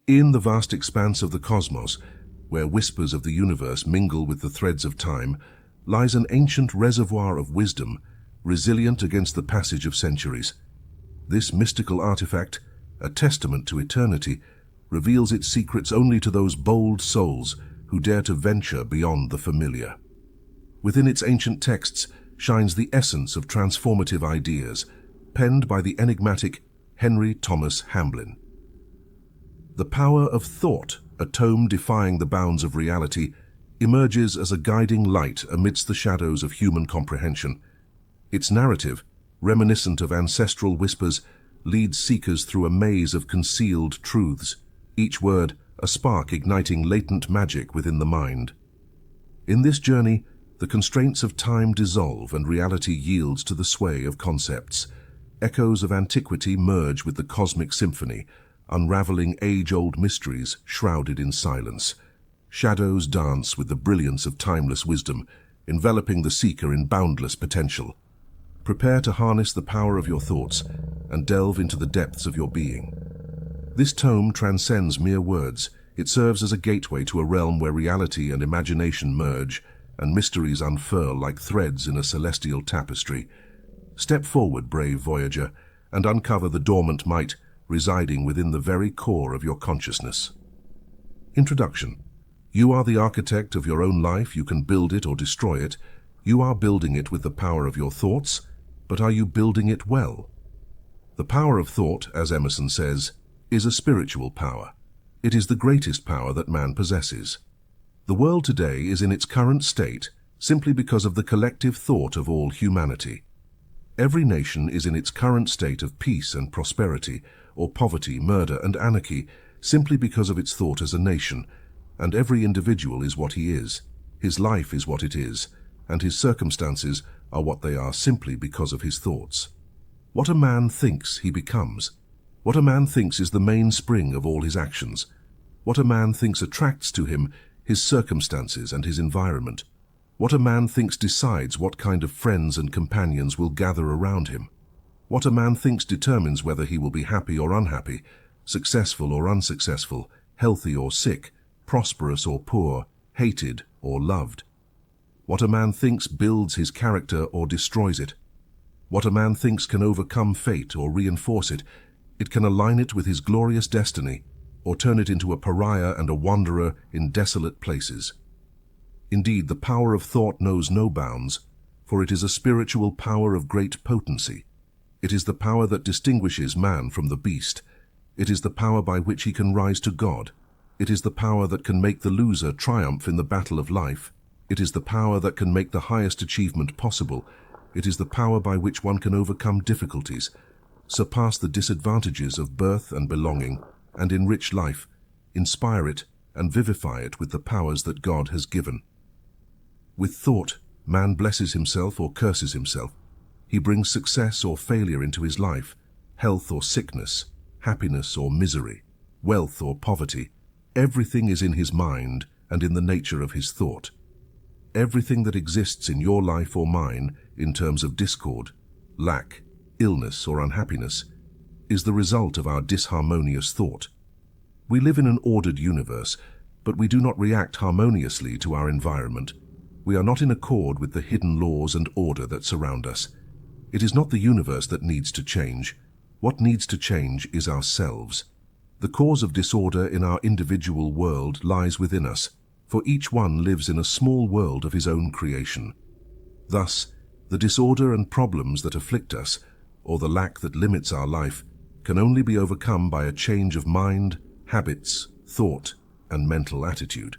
In the vast expanse of the cosmos, where whispers of the universe mingle with the threads of time, lies an ancient reservoir of wisdom, resilient against the passage of centuries. This mystical artifact, a testament to eternity, reveals its secrets only to those bold souls who dare to venture beyond the familiar. Within its ancient texts shines the essence of transformative ideas, penned by the enigmatic Henry Thomas Hamblin. The Power of Thought, a tome defying the bounds of reality, emerges as a guiding light amidst the shadows of human comprehension. Its narrative, reminiscent of ancestral whispers, leads seekers through a maze of concealed truths, each word a spark igniting latent magic within the mind. In this journey, the constraints of time dissolve and reality yields to the sway of concepts. Echoes of antiquity merge with the cosmic symphony, unraveling age-old mysteries shrouded in silence. Shadows dance with the brilliance of timeless wisdom, enveloping the seeker in boundless potential. Prepare to harness the power of your thoughts and delve into the depths of your being. This tome transcends mere words. It serves as a gateway to a realm where reality and imagination merge, and mysteries unfurl like threads in a celestial tapestry. Step forward, brave voyager, and uncover the dormant might residing within the very core of your consciousness. Introduction. You are the architect of your own life. You can build it or destroy it. You are building it with the power of your thoughts, but are you building it well? The power of thought, as Emerson says, is a spiritual power. It is the greatest power that man possesses. The world today is in its current state simply because of the collective thought of all humanity. Every nation is in its current state of peace and prosperity, or poverty, murder, and anarchy, simply because of its thought as a nation, and every individual is what he is. His life is what it is, and his circumstances are what they are simply because of his thoughts. What a man thinks, he becomes. What a man thinks is the mainspring of all his actions. What a man thinks attracts to him his circumstances and his environment. What a man thinks decides what kind of friends and companions will gather around him. What a man thinks determines whether he will be happy or unhappy, successful or unsuccessful, healthy or sick, prosperous or poor, hated or loved. What a man thinks builds his character or destroys it. What a man thinks can overcome fate or reinforce it. It can align it with his glorious destiny, or turn it into a pariah and a wanderer in desolate places. Indeed, the power of thought knows no bounds, for it is a spiritual power of great potency. It is the power that distinguishes man from the beast. It is the power by which he can rise to God. It is the power that can make the loser triumph in the battle of life. It is the power that can make the highest achievement possible. It is the power by which one can overcome difficulties, surpass the disadvantages of birth and belonging, and enrich life, inspire it, and vivify it with the powers that God has given. With thought, man blesses himself or curses himself. He brings success or failure into his life, health or sickness, happiness or misery, wealth or poverty. Everything is in his mind and in the nature of his thought. Everything that exists in your life or mine in terms of discord, lack, illness or unhappiness is the result of our disharmonious thought. We live in an ordered universe, but we do not react harmoniously to our environment. We are not in accord with the hidden laws and order that surround us. It is not the universe that needs to change. What needs to change is ourselves. The cause of disorder in our individual world lies within us, for each one lives in a small world of his own creation. Thus, the disorder and problems that afflict us, or the lack that limits our life, can only be overcome by a change of mind, habits, thought, and mental attitude.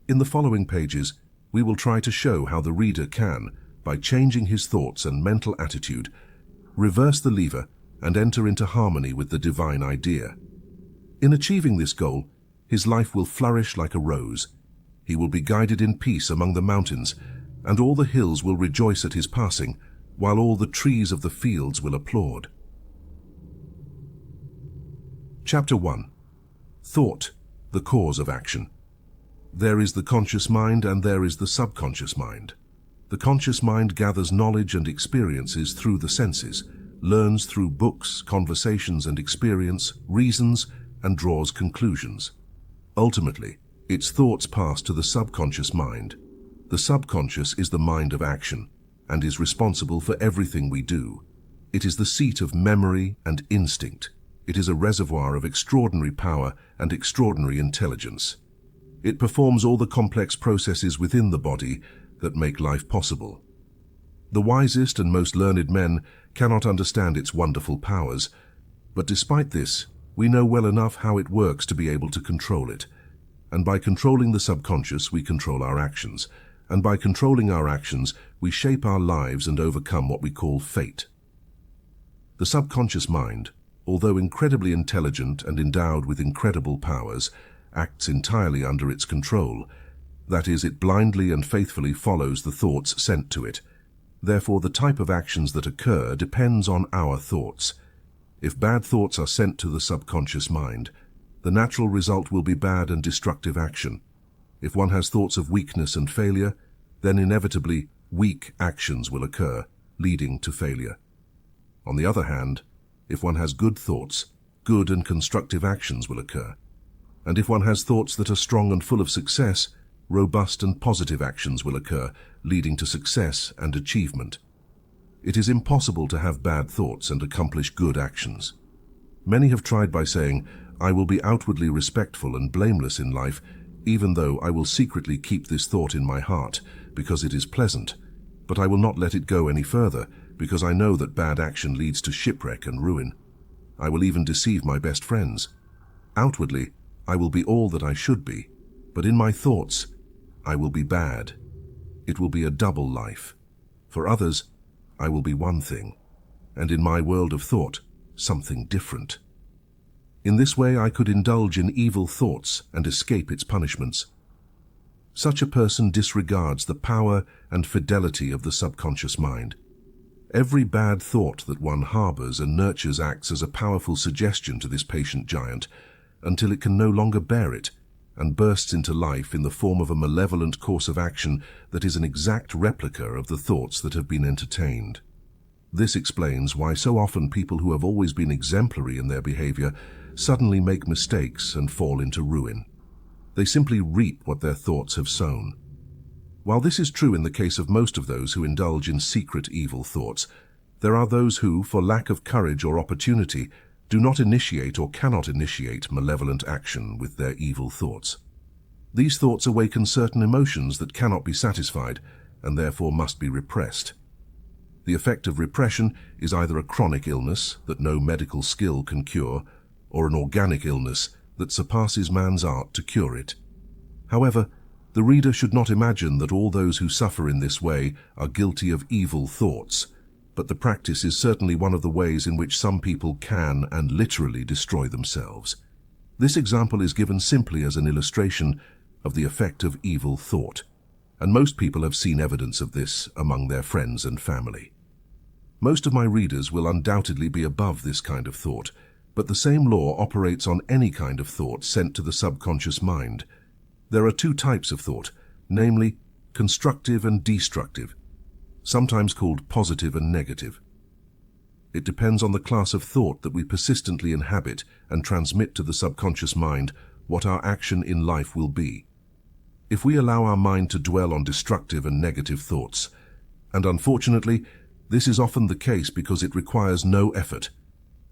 In the following pages, we will try to show how the reader can, by changing his thoughts and mental attitude, reverse the lever and enter into harmony with the divine idea. In achieving this goal, his life will flourish like a rose. He will be guided in peace among the mountains, and all the hills will rejoice at his passing, while all the trees of the fields will applaud. Chapter 1. Thought, the cause of action. There is the conscious mind and there is the subconscious mind. The conscious mind gathers knowledge and experiences through the senses, learns through books, conversations and experience, reasons, and draws conclusions. Ultimately, its thoughts pass to the subconscious mind. The subconscious is the mind of action and is responsible for everything we do. It is the seat of memory and instinct. It is a reservoir of extraordinary power and extraordinary intelligence. It performs all the complex processes within the body that make life possible. The wisest and most learned men cannot understand its wonderful powers, but despite this, we know well enough how it works to be able to control it. And by controlling the subconscious, we control our actions. And by controlling our actions, we shape our lives and overcome what we call fate. The subconscious mind, although incredibly intelligent and endowed with incredible powers, acts entirely under its control. That is, it blindly and faithfully follows the thoughts sent to it. Therefore, the type of actions that occur depends on our thoughts. If bad thoughts are sent to the subconscious mind, the natural result will be bad and destructive action. If one has thoughts of weakness and failure, then inevitably weak actions will occur, leading to failure. On the other hand, if one has good thoughts, good and constructive actions will occur. And if one has thoughts that are strong and full of success, robust and positive actions will occur, leading to success and achievement. It is impossible to have bad thoughts and accomplish good actions. Many have tried by saying, "I will be outwardly respectful and blameless in life, even though I will secretly keep this thought in my heart, because it is pleasant, but I will not let it go any further, because I know that bad action leads to shipwreck and ruin. I will even deceive my best friends. Outwardly, I will be all that I should be, but in my thoughts, I will be bad. It will be a double life. For others, I will be one thing, and in my world of thought, something different." In this way, I could indulge in evil thoughts and escape its punishments. Such a person disregards the power and fidelity of the subconscious mind. Every bad thought that one harbors and nurtures acts as a powerful suggestion to this patient giant, until it can no longer bear it, and bursts into life in the form of a malevolent course of action that is an exact replica of the thoughts that have been entertained. This explains why so often people who have always been exemplary in their behavior suddenly make mistakes and fall into ruin. They simply reap what their thoughts have sown. While this is true in the case of most of those who indulge in secret evil thoughts, there are those who, for lack of courage or opportunity, do not initiate or cannot initiate malevolent action with their evil thoughts. These thoughts awaken certain emotions that cannot be satisfied and therefore must be repressed. The effect of repression is either a chronic illness that no medical skill can cure, or an organic illness that surpasses man's art to cure it. However, the reader should not imagine that all those who suffer in this way are guilty of evil thoughts, but the practice is certainly one of the ways in which some people can and literally destroy themselves. This example is given simply as an illustration of the effect of evil thought, and most people have seen evidence of this among their friends and family. Most of my readers will undoubtedly be above this kind of thought, but the same law operates on any kind of thought sent to the subconscious mind. There are two types of thought, namely constructive and destructive, sometimes called positive and negative. It depends on the class of thought that we persistently inhabit and transmit to the subconscious mind what our action in life will be. If we allow our mind to dwell on destructive and negative thoughts, and unfortunately, this is often the case because it requires no effort,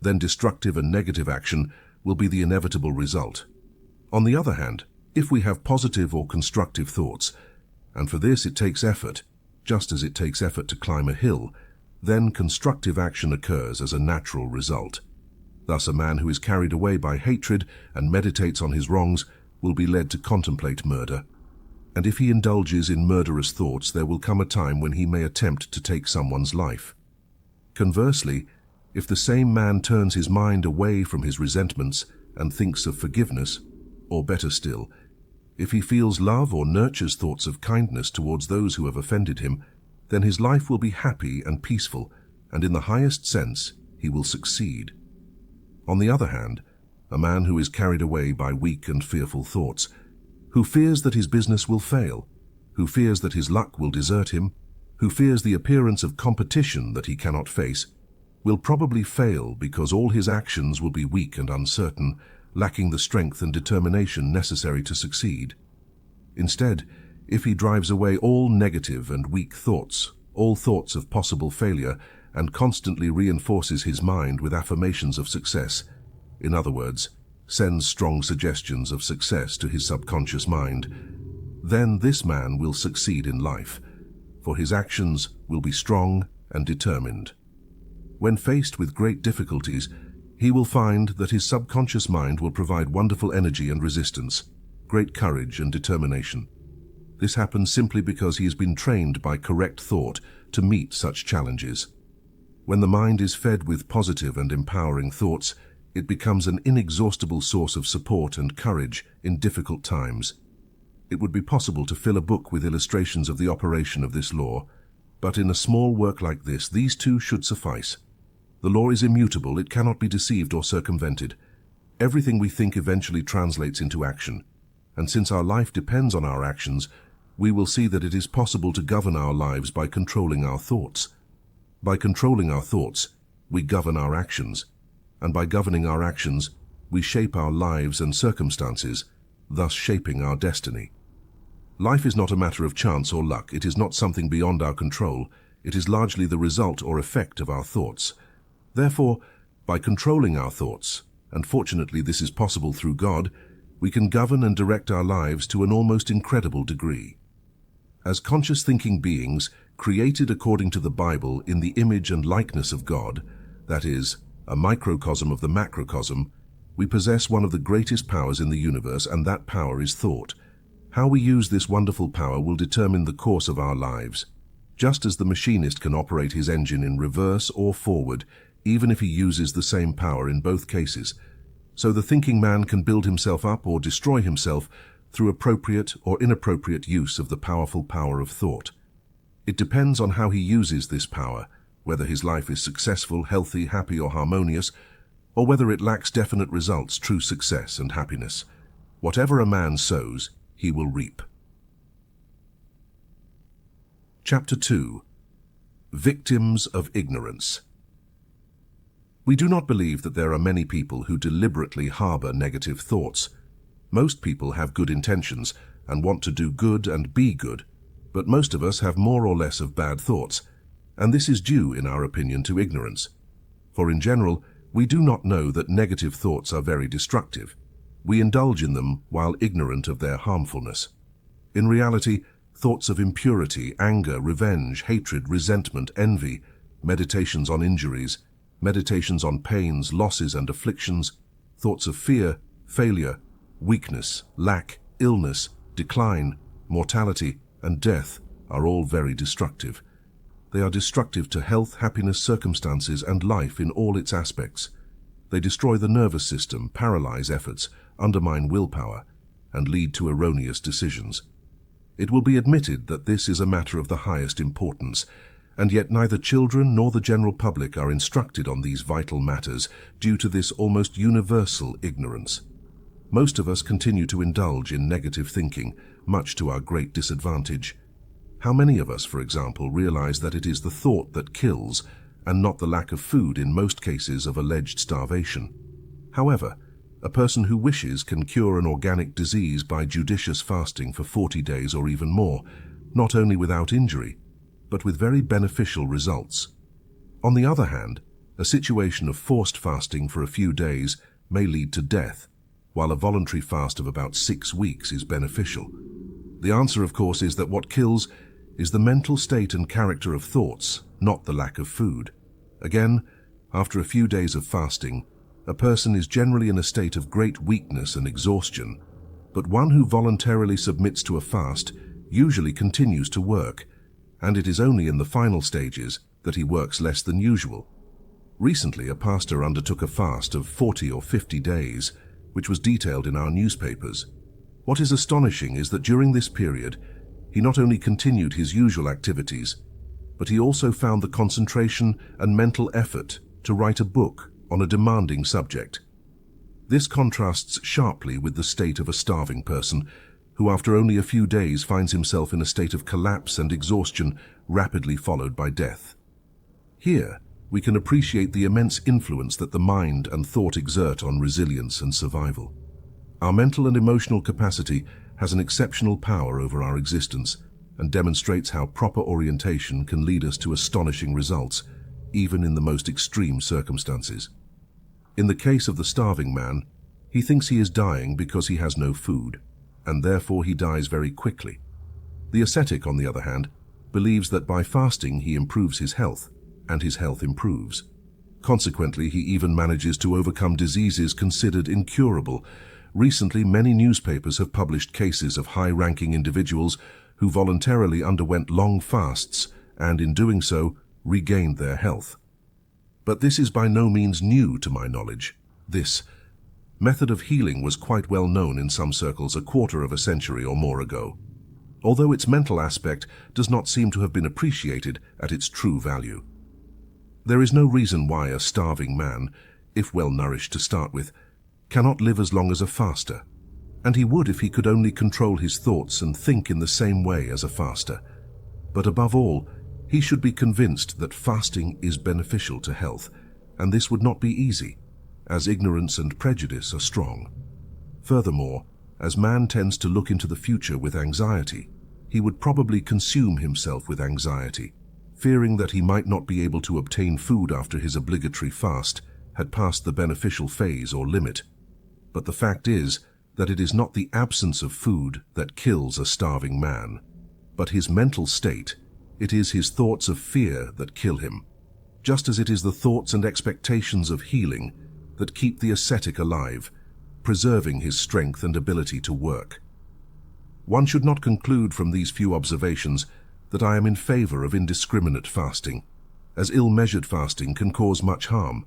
then destructive and negative action will be the inevitable result. On the other hand, if we have positive or constructive thoughts, and for this it takes effort, just as it takes effort to climb a hill, then constructive action occurs as a natural result. Thus, a man who is carried away by hatred and meditates on his wrongs will be led to contemplate murder. And if he indulges in murderous thoughts, there will come a time when he may attempt to take someone's life. Conversely, if the same man turns his mind away from his resentments and thinks of forgiveness, or better still, if he feels love or nurtures thoughts of kindness towards those who have offended him, then his life will be happy and peaceful, and in the highest sense, he will succeed. On the other hand, a man who is carried away by weak and fearful thoughts, who fears that his business will fail, who fears that his luck will desert him, who fears the appearance of competition that he cannot face, will probably fail because all his actions will be weak and uncertain, lacking the strength and determination necessary to succeed. Instead, if he drives away all negative and weak thoughts, all thoughts of possible failure, and constantly reinforces his mind with affirmations of success, in other words, sends strong suggestions of success to his subconscious mind, then this man will succeed in life, for his actions will be strong and determined. When faced with great difficulties, he will find that his subconscious mind will provide wonderful energy and resistance, great courage and determination. This happens simply because he has been trained by correct thought to meet such challenges. When the mind is fed with positive and empowering thoughts, it becomes an inexhaustible source of support and courage in difficult times. It would be possible to fill a book with illustrations of the operation of this law, but in a small work like this, these two should suffice. The law is immutable, it cannot be deceived or circumvented. Everything we think eventually translates into action, and since our life depends on our actions, we will see that it is possible to govern our lives by controlling our thoughts. By controlling our thoughts, we govern our actions, and by governing our actions, we shape our lives and circumstances, thus shaping our destiny. Life is not a matter of chance or luck. It is not something beyond our control. It is largely the result or effect of our thoughts. Therefore, by controlling our thoughts, and fortunately this is possible through God, we can govern and direct our lives to an almost incredible degree. As conscious thinking beings, created according to the Bible in the image and likeness of God, that is, a microcosm of the macrocosm, we possess one of the greatest powers in the universe, and that power is thought. How we use this wonderful power will determine the course of our lives. Just as the machinist can operate his engine in reverse or forward, even if he uses the same power in both cases, so the thinking man can build himself up or destroy himself through appropriate or inappropriate use of the powerful power of thought. It depends on how he uses this power, whether his life is successful, healthy, happy, or harmonious, or whether it lacks definite results, true success and happiness. Whatever a man sows, he will reap. Chapter 2. Victims of Ignorance. We do not believe that there are many people who deliberately harbor negative thoughts. Most people have good intentions and want to do good and be good, but most of us have more or less of bad thoughts, and this is due, in our opinion, to ignorance. For in general, we do not know that negative thoughts are very destructive. We indulge in them while ignorant of their harmfulness. In reality, thoughts of impurity, anger, revenge, hatred, resentment, envy, meditations on injuries, meditations on pains, losses, and afflictions, thoughts of fear, failure, weakness, lack, illness, decline, mortality, and death are all very destructive. They are destructive to health, happiness, circumstances, and life in all its aspects. They destroy the nervous system, paralyze efforts, undermine willpower, and lead to erroneous decisions. It will be admitted that this is a matter of the highest importance, and yet neither children nor the general public are instructed on these vital matters due to this almost universal ignorance. Most of us continue to indulge in negative thinking, much to our great disadvantage. How many of us, for example, realize that it is the thought that kills, and not the lack of food in most cases of alleged starvation? However, a person who wishes can cure an organic disease by judicious fasting for 40 days or even more, not only without injury, but with very beneficial results. On the other hand, a situation of forced fasting for a few days may lead to death, while a voluntary fast of about 6 weeks is beneficial. The answer, of course, is that what kills is the mental state and character of thoughts, not the lack of food. Again, after a few days of fasting, a person is generally in a state of great weakness and exhaustion, but one who voluntarily submits to a fast usually continues to work, and it is only in the final stages that he works less than usual. Recently, a pastor undertook a fast of 40 or 50 days, which was detailed in our newspapers. What is astonishing is that during this period, he not only continued his usual activities, but he also found the concentration and mental effort to write a book on a demanding subject. This contrasts sharply with the state of a starving person, who after only a few days finds himself in a state of collapse and exhaustion, rapidly followed by death. Here, we can appreciate the immense influence that the mind and thought exert on resilience and survival. Our mental and emotional capacity has an exceptional power over our existence and demonstrates how proper orientation can lead us to astonishing results, even in the most extreme circumstances. In the case of the starving man, he thinks he is dying because he has no food, and therefore he dies very quickly. The ascetic, on the other hand, believes that by fasting he improves his health, and his health improves. Consequently, he even manages to overcome diseases considered incurable. Recently, many newspapers have published cases of high-ranking individuals who voluntarily underwent long fasts and, in doing so, regained their health. But this is by no means new to my knowledge. This method of healing was quite well known in some circles a quarter of a century or more ago, although its mental aspect does not seem to have been appreciated at its true value. There is no reason why a starving man, if well nourished to start with, cannot live as long as a faster, and he would if he could only control his thoughts and think in the same way as a faster. But above all, he should be convinced that fasting is beneficial to health, and this would not be easy, as ignorance and prejudice are strong. Furthermore, as man tends to look into the future with anxiety, he would probably consume himself with anxiety, fearing that he might not be able to obtain food after his obligatory fast had passed the beneficial phase or limit. But the fact is that it is not the absence of food that kills a starving man, but his mental state. It is his thoughts of fear that kill him, just as it is the thoughts and expectations of healing that keep the ascetic alive, preserving his strength and ability to work. One should not conclude from these few observations that I am in favor of indiscriminate fasting, as ill-measured fasting can cause much harm.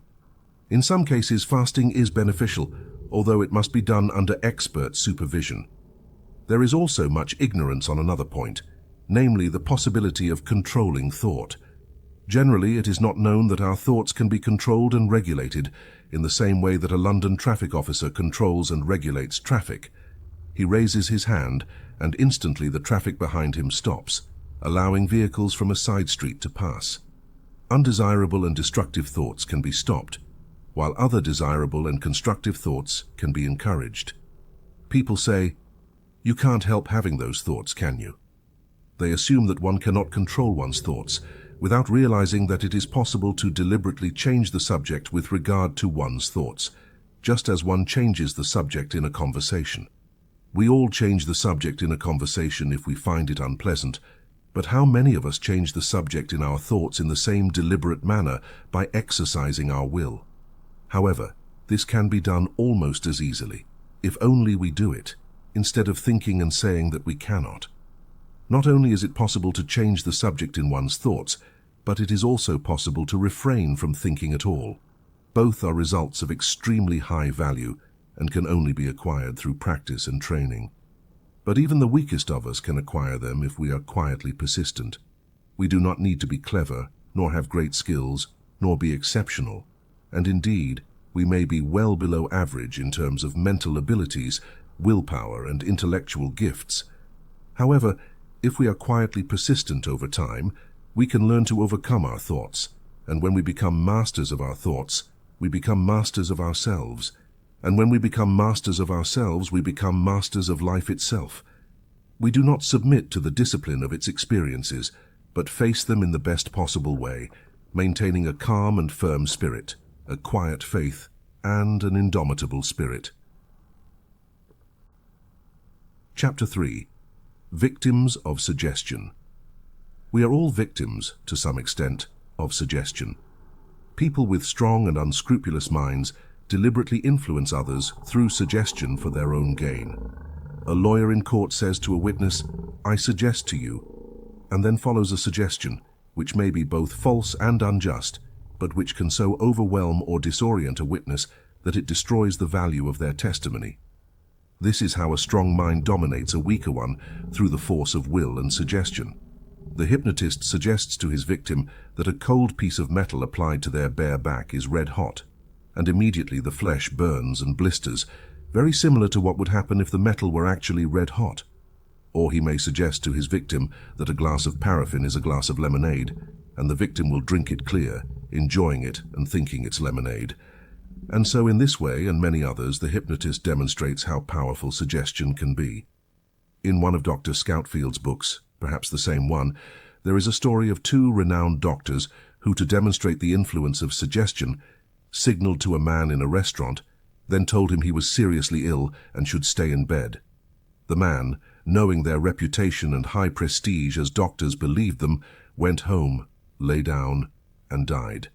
In some cases, fasting is beneficial, although it must be done under expert supervision. There is also much ignorance on another point, namely the possibility of controlling thought. Generally, it is not known that our thoughts can be controlled and regulated in the same way that a London traffic officer controls and regulates traffic. He raises his hand, and instantly the traffic behind him stops, allowing vehicles from a side street to pass. Undesirable and destructive thoughts can be stopped, while other desirable and constructive thoughts can be encouraged. People say, "You can't help having those thoughts, can you?" They assume that one cannot control one's thoughts, without realizing that it is possible to deliberately change the subject with regard to one's thoughts, just as one changes the subject in a conversation. We all change the subject in a conversation if we find it unpleasant, but how many of us change the subject in our thoughts in the same deliberate manner by exercising our will? However, this can be done almost as easily, if only we do it, instead of thinking and saying that we cannot. Not only is it possible to change the subject in one's thoughts, but it is also possible to refrain from thinking at all. Both are results of extremely high value and can only be acquired through practice and training. But even the weakest of us can acquire them if we are quietly persistent. We do not need to be clever, nor have great skills, nor be exceptional, and indeed, we may be well below average in terms of mental abilities, willpower, and intellectual gifts. However, if we are quietly persistent over time, we can learn to overcome our thoughts, and when we become masters of our thoughts, we become masters of ourselves, and when we become masters of ourselves, we become masters of life itself. We do not submit to the discipline of its experiences, but face them in the best possible way, maintaining a calm and firm spirit, a quiet faith, and an indomitable spirit. Chapter 3. Victims of Suggestion. We are all victims, to some extent, of suggestion. People with strong and unscrupulous minds deliberately influence others through suggestion for their own gain. A lawyer in court says to a witness, "I suggest to you," and then follows a suggestion, which may be both false and unjust, but which can so overwhelm or disorient a witness that it destroys the value of their testimony. This is how a strong mind dominates a weaker one through the force of will and suggestion. The hypnotist suggests to his victim that a cold piece of metal applied to their bare back is red hot, and immediately the flesh burns and blisters, very similar to what would happen if the metal were actually red hot. Or he may suggest to his victim that a glass of paraffin is a glass of lemonade, and the victim will drink it clear, enjoying it and thinking it's lemonade. And so in this way and many others, the hypnotist demonstrates how powerful suggestion can be. In one of Dr. Scoutfield's books, perhaps the same one, there is a story of two renowned doctors who, to demonstrate the influence of suggestion, signaled to a man in a restaurant, then told him he was seriously ill and should stay in bed. The man, knowing their reputation and high prestige as doctors believed them, went home, lay down, and died.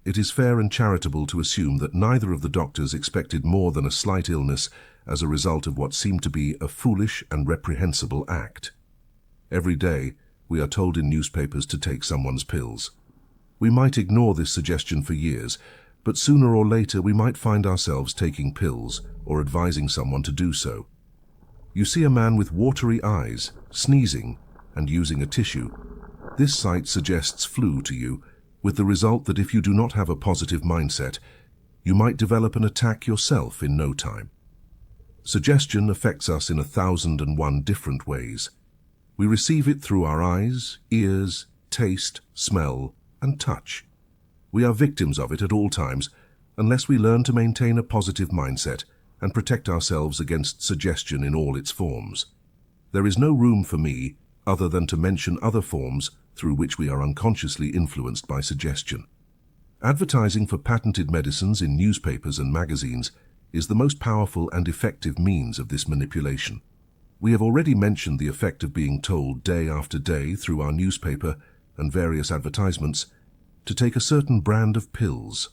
It is fair and charitable to assume that neither of the doctors expected more than a slight illness as a result of what seemed to be a foolish and reprehensible act. Every day, we are told in newspapers to take someone's pills. We might ignore this suggestion for years, but sooner or later we might find ourselves taking pills or advising someone to do so. You see a man with watery eyes, sneezing, and using a tissue. This sight suggests flu to you, with the result that if you do not have a positive mindset, you might develop an attack yourself in no time. Suggestion affects us in 1,001 different ways. We receive it through our eyes, ears, taste, smell, and touch. We are victims of it at all times, unless we learn to maintain a positive mindset and protect ourselves against suggestion in all its forms. There is no room for me other than to mention other forms through which we are unconsciously influenced by suggestion. Advertising for patented medicines in newspapers and magazines is the most powerful and effective means of this manipulation. We have already mentioned the effect of being told day after day through our newspaper and various advertisements to take a certain brand of pills.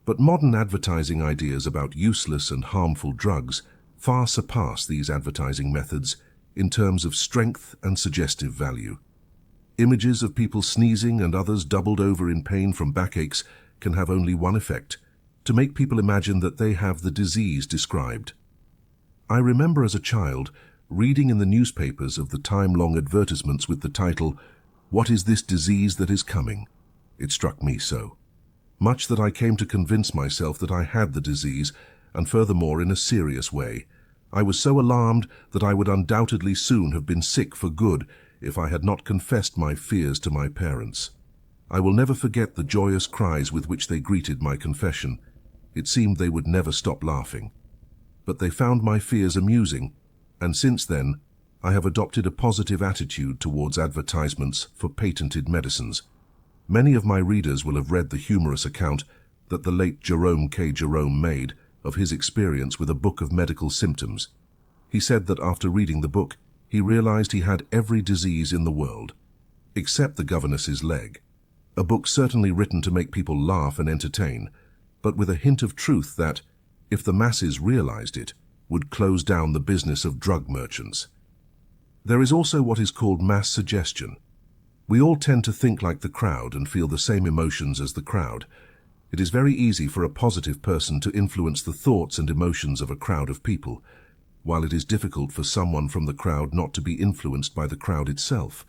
But modern advertising ideas about useless and harmful drugs far surpass these advertising methods in terms of strength and suggestive value. Images of people sneezing and others doubled over in pain from backaches can have only one effect: to make people imagine that they have the disease described. I remember as a child reading in the newspapers of the time-long advertisements with the title, "What is this disease that is coming?" It struck me so much that I came to convince myself that I had the disease, and furthermore in a serious way. I was so alarmed that I would undoubtedly soon have been sick for good if I had not confessed my fears to my parents. I will never forget the joyous cries with which they greeted my confession. It seemed they would never stop laughing. But they found my fears amusing, and since then I have adopted a positive attitude towards advertisements for patented medicines. Many of my readers will have read the humorous account that the late Jerome K. Jerome made of his experience with a book of medical symptoms. He said that after reading the book, he realized he had every disease in the world, except the governess's leg. A book certainly written to make people laugh and entertain, but with a hint of truth that, if the masses realized it, would close down the business of drug merchants. There is also what is called mass suggestion. We all tend to think like the crowd and feel the same emotions as the crowd. It is very easy for a positive person to influence the thoughts and emotions of a crowd of people, while it is difficult for someone from the crowd not to be influenced by the crowd itself.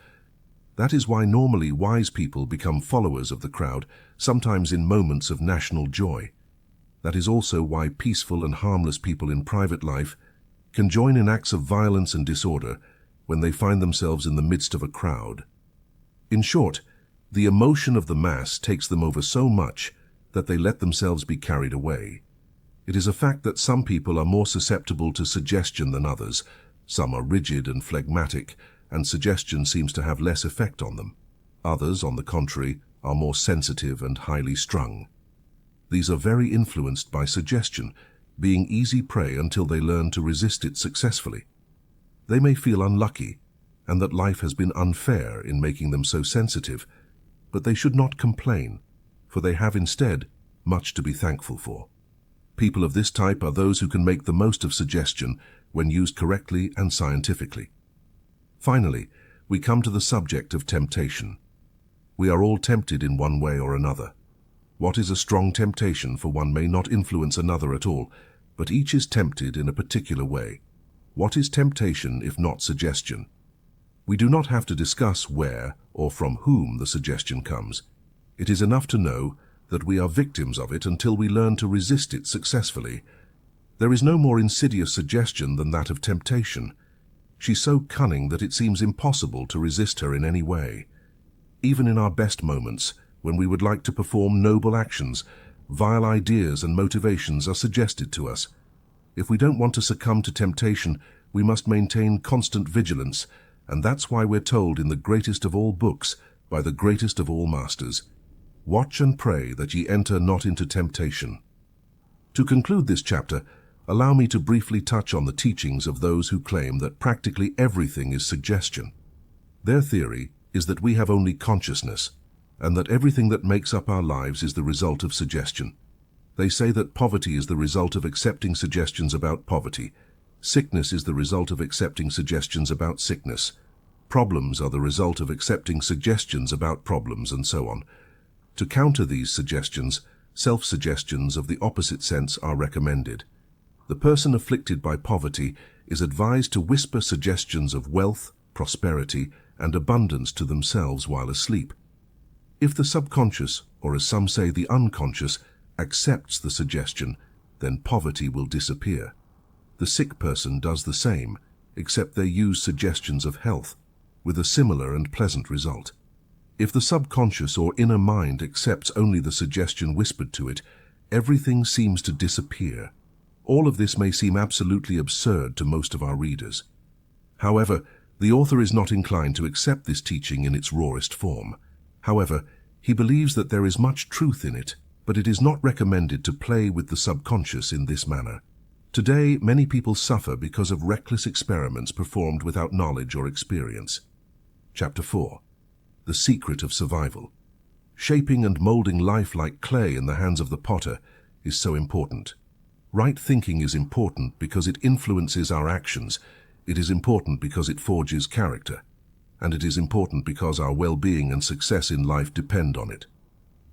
That is why normally wise people become followers of the crowd, sometimes in moments of national joy. That is also why peaceful and harmless people in private life can join in acts of violence and disorder when they find themselves in the midst of a crowd. In short, the emotion of the mass takes them over so much that they let themselves be carried away. It is a fact that some people are more susceptible to suggestion than others. Some are rigid and phlegmatic, and suggestion seems to have less effect on them. Others, on the contrary, are more sensitive and highly strung. These are very influenced by suggestion, being easy prey until they learn to resist it successfully. They may feel unlucky, and that life has been unfair in making them so sensitive, but they should not complain, for they have instead much to be thankful for. People of this type are those who can make the most of suggestion when used correctly and scientifically. Finally, we come to the subject of temptation. We are all tempted in one way or another. What is a strong temptation for one may not influence another at all, but each is tempted in a particular way. What is temptation if not suggestion? We do not have to discuss where or from whom the suggestion comes. It is enough to know that we are victims of it until we learn to resist it successfully. There is no more insidious suggestion than that of temptation. She's so cunning that it seems impossible to resist her in any way. Even in our best moments, when we would like to perform noble actions, vile ideas and motivations are suggested to us. If we don't want to succumb to temptation, we must maintain constant vigilance, and that's why we're told in the greatest of all books, by the greatest of all masters, "Watch and pray that ye enter not into temptation." To conclude this chapter, allow me to briefly touch on the teachings of those who claim that practically everything is suggestion. Their theory is that we have only consciousness, and that everything that makes up our lives is the result of suggestion. They say that poverty is the result of accepting suggestions about poverty. Sickness is the result of accepting suggestions about sickness. Problems are the result of accepting suggestions about problems, and so on. To counter these suggestions, self-suggestions of the opposite sense are recommended. The person afflicted by poverty is advised to whisper suggestions of wealth, prosperity, and abundance to themselves while asleep. If the subconscious, or as some say the unconscious, accepts the suggestion, then poverty will disappear. The sick person does the same, except they use suggestions of health, with a similar and pleasant result. If the subconscious or inner mind accepts only the suggestion whispered to it, everything seems to disappear. All of this may seem absolutely absurd to most of our readers. However, the author is not inclined to accept this teaching in its rawest form. However, he believes that there is much truth in it, but it is not recommended to play with the subconscious in this manner. Today, many people suffer because of reckless experiments performed without knowledge or experience. Chapter 4. The Secret of Survival. Shaping and molding life like clay in the hands of the potter is so important. Right thinking is important because it influences our actions. It is important because it forges character. And it is important because our well-being and success in life depend on it.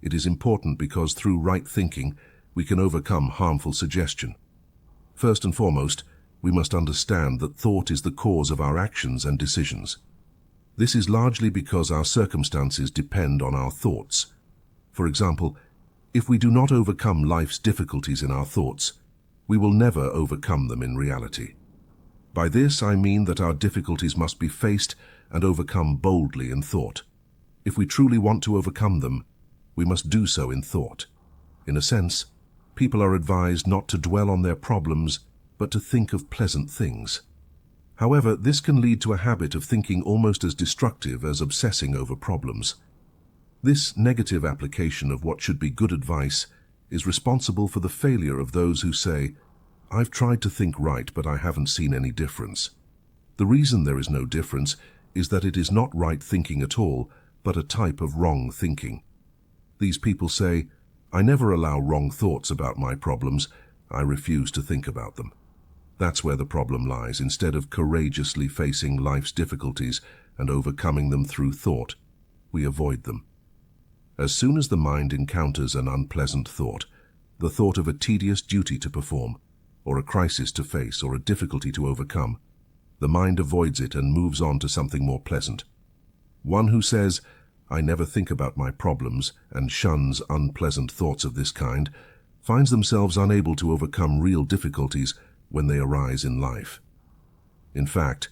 It is important because through right thinking, we can overcome harmful suggestion. First and foremost, we must understand that thought is the cause of our actions and decisions. This is largely because our circumstances depend on our thoughts. For example, if we do not overcome life's difficulties in our thoughts, we will never overcome them in reality. By this I mean that our difficulties must be faced and overcome boldly in thought. If we truly want to overcome them, we must do so in thought. In a sense, people are advised not to dwell on their problems, but to think of pleasant things. However, this can lead to a habit of thinking almost as destructive as obsessing over problems. This negative application of what should be good advice is responsible for the failure of those who say, "I've tried to think right, but I haven't seen any difference." The reason there is no difference is that it is not right thinking at all, but a type of wrong thinking. These people say, "I never allow wrong thoughts about my problems. I refuse to think about them." That's where the problem lies. Instead of courageously facing life's difficulties and overcoming them through thought, we avoid them. As soon as the mind encounters an unpleasant thought, the thought of a tedious duty to perform, or a crisis to face, or a difficulty to overcome, the mind avoids it and moves on to something more pleasant. One who says, "I never think about my problems," and shuns unpleasant thoughts of this kind, finds themselves unable to overcome real difficulties when they arise in life. In fact,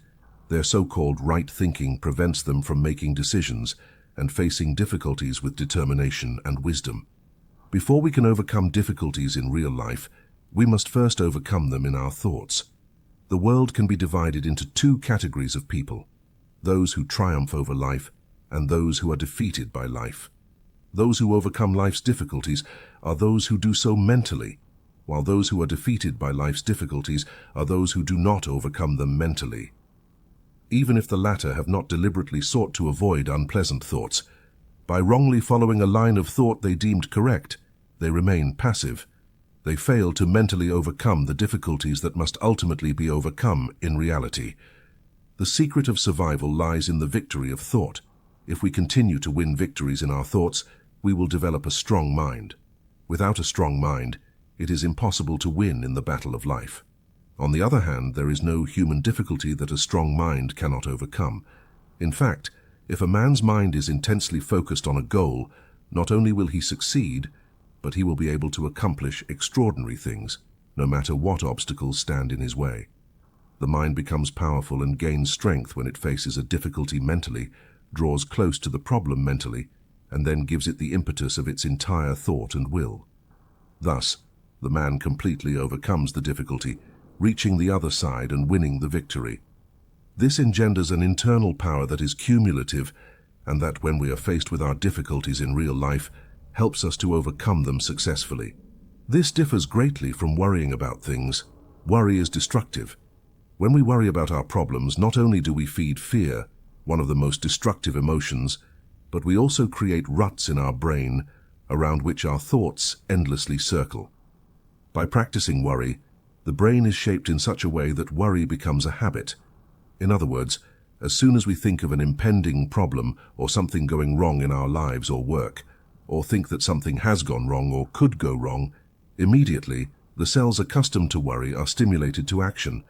their so-called right thinking prevents them from making decisions and facing difficulties with determination and wisdom. Before we can overcome difficulties in real life, we must first overcome them in our thoughts. The world can be divided into two categories of people: those who triumph over life and those who are defeated by life. Those who overcome life's difficulties are those who do so mentally, while those who are defeated by life's difficulties are those who do not overcome them mentally. Even if the latter have not deliberately sought to avoid unpleasant thoughts, by wrongly following a line of thought they deemed correct, they remain passive. They fail to mentally overcome the difficulties that must ultimately be overcome in reality. The secret of survival lies in the victory of thought. If we continue to win victories in our thoughts, we will develop a strong mind. Without a strong mind, it is impossible to win in the battle of life. On the other hand, there is no human difficulty that a strong mind cannot overcome. In fact, if a man's mind is intensely focused on a goal, not only will he succeed, but he will be able to accomplish extraordinary things, no matter what obstacles stand in his way. The mind becomes powerful and gains strength when it faces a difficulty mentally, draws close to the problem mentally, and then gives it the impetus of its entire thought and will. Thus, the man completely overcomes the difficulty, reaching the other side and winning the victory. This engenders an internal power that is cumulative, and that, when we are faced with our difficulties in real life, helps us to overcome them successfully. This differs greatly from worrying about things. Worry is destructive. When we worry about our problems, not only do we feed fear, one of the most destructive emotions, but we also create ruts in our brain around which our thoughts endlessly circle. By practicing worry, the brain is shaped in such a way that worry becomes a habit. In other words, as soon as we think of an impending problem or something going wrong in our lives or work, or think that something has gone wrong or could go wrong, immediately the cells accustomed to worry are stimulated to action,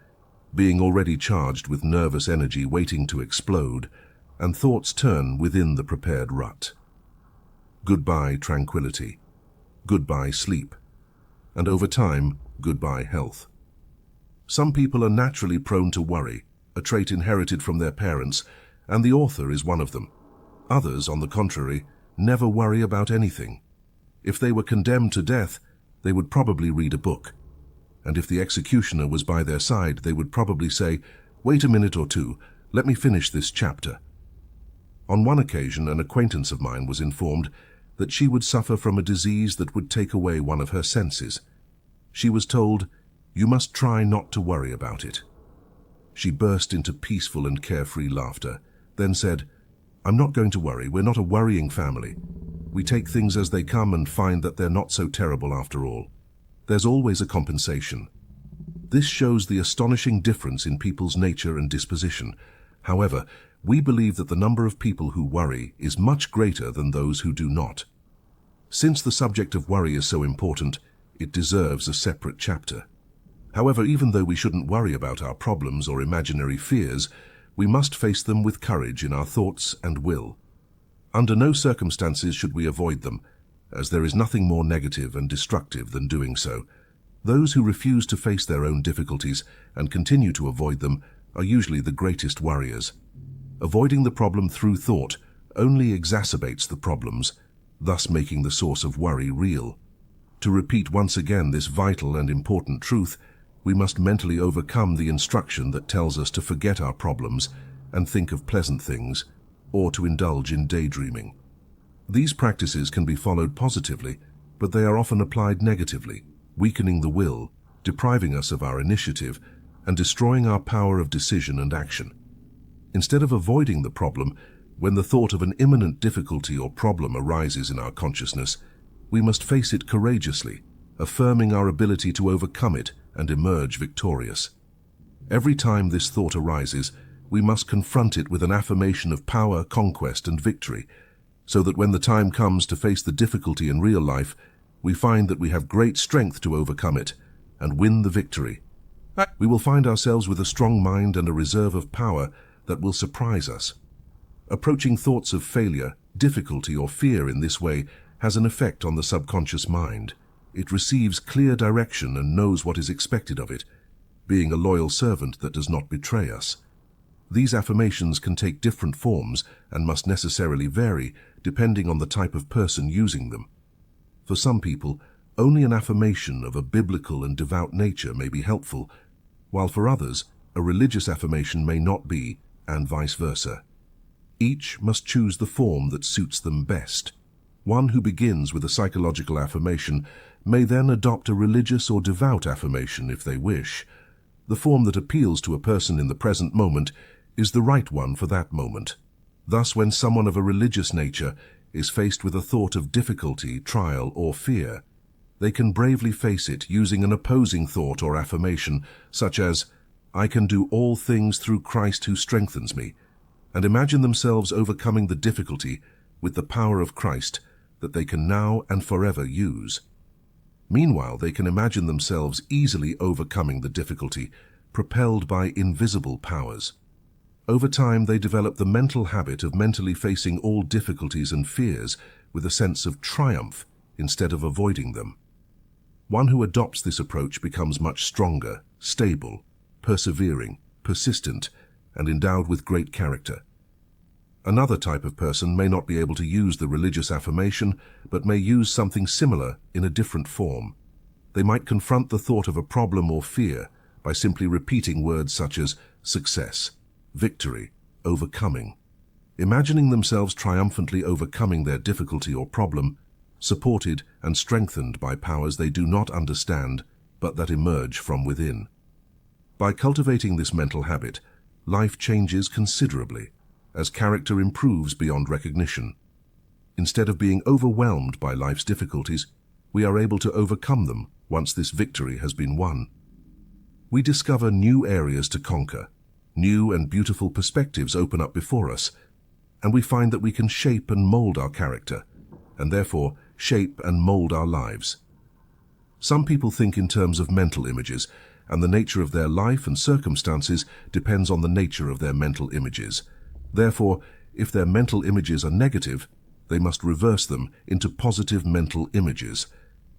being already charged with nervous energy waiting to explode, and thoughts turn within the prepared rut. Goodbye tranquility, goodbye sleep, and over time, goodbye health. Some people are naturally prone to worry, a trait inherited from their parents, and the author is one of them. Others, on the contrary, never worry about anything. If they were condemned to death, they would probably read a book. And if the executioner was by their side, they would probably say, "Wait a minute or two, let me finish this chapter." On one occasion, an acquaintance of mine was informed that she would suffer from a disease that would take away one of her senses. She was told, "You must try not to worry about it." She burst into peaceful and carefree laughter, then said, "I'm not going to worry. We're not a worrying family. We take things as they come and find that they're not so terrible after all. There's always a compensation." This shows the astonishing difference in people's nature and disposition. However, we believe that the number of people who worry is much greater than those who do not. Since the subject of worry is so important, it deserves a separate chapter. However, even though we shouldn't worry about our problems or imaginary fears, we must face them with courage in our thoughts and will. Under no circumstances should we avoid them, as there is nothing more negative and destructive than doing so. Those who refuse to face their own difficulties and continue to avoid them are usually the greatest worriers. Avoiding the problem through thought only exacerbates the problems, thus making the source of worry real. To repeat once again this vital and important truth, we must mentally overcome the instruction that tells us to forget our problems and think of pleasant things, or to indulge in daydreaming. These practices can be followed positively, but they are often applied negatively, weakening the will, depriving us of our initiative, and destroying our power of decision and action. Instead of avoiding the problem, when the thought of an imminent difficulty or problem arises in our consciousness, we must face it courageously, affirming our ability to overcome it and emerge victorious. Every time this thought arises, we must confront it with an affirmation of power, conquest, and victory, so that when the time comes to face the difficulty in real life, we find that we have great strength to overcome it and win the victory. We will find ourselves with a strong mind and a reserve of power that will surprise us. Approaching thoughts of failure, difficulty, or fear in this way has an effect on the subconscious mind. It receives clear direction and knows what is expected of it, being a loyal servant that does not betray us. These affirmations can take different forms and must necessarily vary depending on the type of person using them. For some people, only an affirmation of a biblical and devout nature may be helpful, while for others, a religious affirmation may not be, and vice versa. Each must choose the form that suits them best. One who begins with a psychological affirmation may then adopt a religious or devout affirmation if they wish. The form that appeals to a person in the present moment is the right one for that moment. Thus, when someone of a religious nature is faced with a thought of difficulty, trial, or fear, they can bravely face it using an opposing thought or affirmation, such as, "I can do all things through Christ who strengthens me," and imagine themselves overcoming the difficulty with the power of Christ that they can now and forever use. Meanwhile, they can imagine themselves easily overcoming the difficulty, propelled by invisible powers. Over time, they develop the mental habit of mentally facing all difficulties and fears with a sense of triumph instead of avoiding them. One who adopts this approach becomes much stronger, stable, persevering, persistent, and endowed with great character. Another type of person may not be able to use the religious affirmation, but may use something similar in a different form. They might confront the thought of a problem or fear by simply repeating words such as success, victory, overcoming, imagining themselves triumphantly overcoming their difficulty or problem, supported and strengthened by powers they do not understand, but that emerge from within. By cultivating this mental habit, life changes considerably, as character improves beyond recognition. Instead of being overwhelmed by life's difficulties, we are able to overcome them once this victory has been won. We discover new areas to conquer, new and beautiful perspectives open up before us, and we find that we can shape and mold our character, and therefore shape and mold our lives. Some people think in terms of mental images, and the nature of their life and circumstances depends on the nature of their mental images. Therefore, if their mental images are negative, they must reverse them into positive mental images.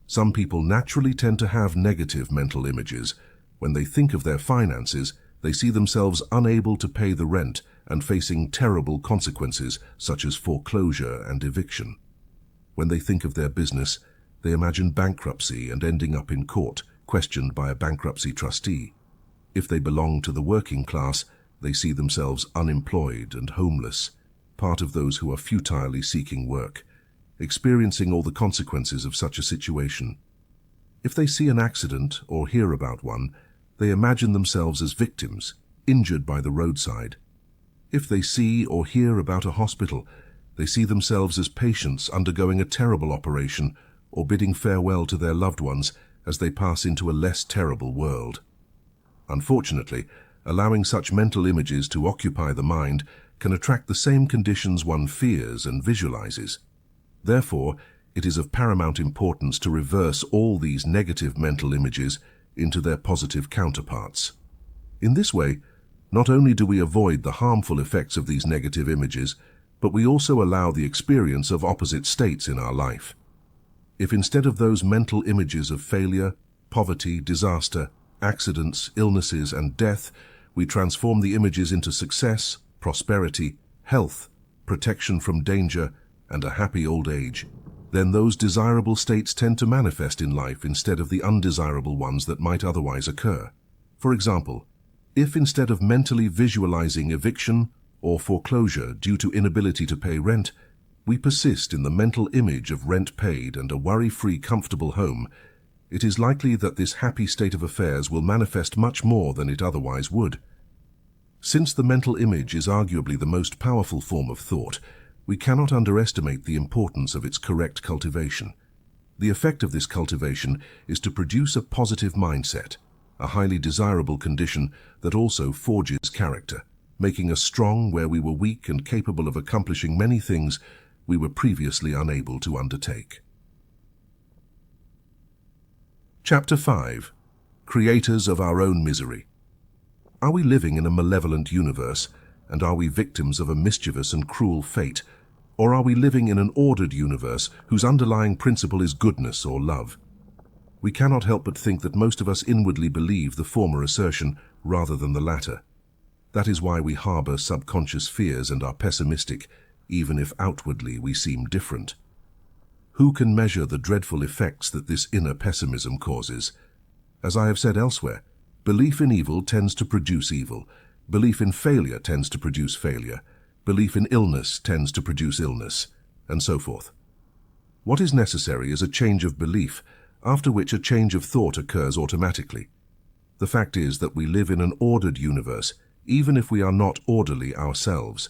Some people naturally tend to have negative mental images. When they think of their finances, they see themselves unable to pay the rent and facing terrible consequences such as foreclosure and eviction. When they think of their business, they imagine bankruptcy and ending up in court, questioned by a bankruptcy trustee. If they belong to the working class, they see themselves unemployed and homeless, part of those who are futilely seeking work, experiencing all the consequences of such a situation. If they see an accident or hear about one, they imagine themselves as victims, injured by the roadside. If they see or hear about a hospital, they see themselves as patients undergoing a terrible operation or bidding farewell to their loved ones as they pass into a less terrible world. Unfortunately, allowing such mental images to occupy the mind can attract the same conditions one fears and visualizes. Therefore, it is of paramount importance to reverse all these negative mental images into their positive counterparts. In this way, not only do we avoid the harmful effects of these negative images, but we also allow the experience of opposite states in our life. If instead of those mental images of failure, poverty, disaster, accidents, illnesses, and death, we transform the images into success, prosperity, health, protection from danger, and a happy old age, then those desirable states tend to manifest in life instead of the undesirable ones that might otherwise occur. For example, if instead of mentally visualizing eviction or foreclosure due to inability to pay rent, we persist in the mental image of rent paid and a worry-free, comfortable home, it is likely that this happy state of affairs will manifest much more than it otherwise would. Since the mental image is arguably the most powerful form of thought, we cannot underestimate the importance of its correct cultivation. The effect of this cultivation is to produce a positive mindset, a highly desirable condition that also forges character, making us strong where we were weak and capable of accomplishing many things we were previously unable to undertake. Chapter 5. Creators of our own misery. Are we living in a malevolent universe, and are we victims of a mischievous and cruel fate, or are we living in an ordered universe whose underlying principle is goodness or love? We cannot help but think that most of us inwardly believe the former assertion rather than the latter. That is why we harbor subconscious fears and are pessimistic, even if outwardly we seem different. Who can measure the dreadful effects that this inner pessimism causes? As I have said elsewhere, belief in evil tends to produce evil, belief in failure tends to produce failure, belief in illness tends to produce illness, and so forth. What is necessary is a change of belief, after which a change of thought occurs automatically. The fact is that we live in an ordered universe, even if we are not orderly ourselves.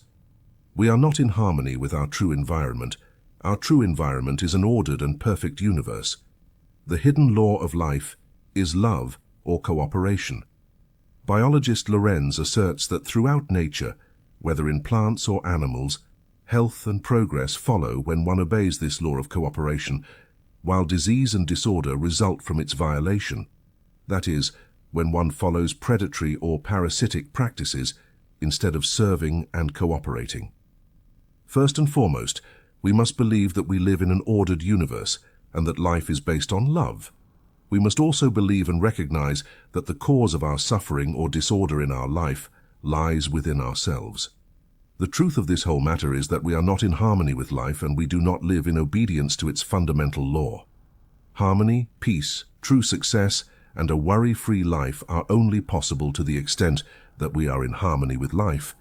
We are not in harmony with our true environment. Our true environment is an ordered and perfect universe. The hidden law of life is love or cooperation. Biologist Lorenz asserts that throughout nature, whether in plants or animals, health and progress follow when one obeys this law of cooperation, while disease and disorder result from its violation. That is, when one follows predatory or parasitic practices instead of serving and cooperating. First and foremost, we must believe that we live in an ordered universe and that life is based on love. We must also believe and recognize that the cause of our suffering or disorder in our life lies within ourselves. The truth of this whole matter is that we are not in harmony with life, and we do not live in obedience to its fundamental law. Harmony, peace, true success, and a worry-free life are only possible to the extent that we are in harmony with life,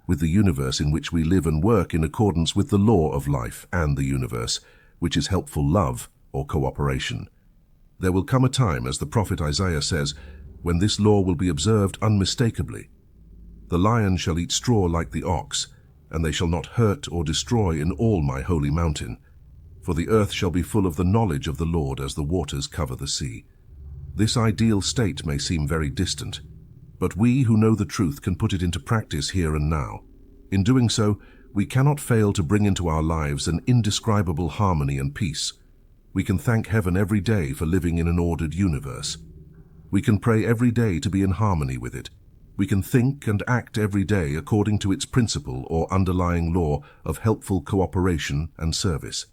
with the universe in which we live and work in accordance with the law of life and the universe, which is helpful love or cooperation. There will come a time, as the prophet Isaiah says, when this law will be observed unmistakably. The lion shall eat straw like the ox, and they shall not hurt or destroy in all my holy mountain. For the earth shall be full of the knowledge of the Lord as the waters cover the sea. This ideal state may seem very distant, but we who know the truth can put it into practice here and now. In doing so, we cannot fail to bring into our lives an indescribable harmony and peace. We can thank heaven every day for living in an ordered universe. We can pray every day to be in harmony with it. We can think and act every day according to its principle or underlying law of helpful cooperation and service.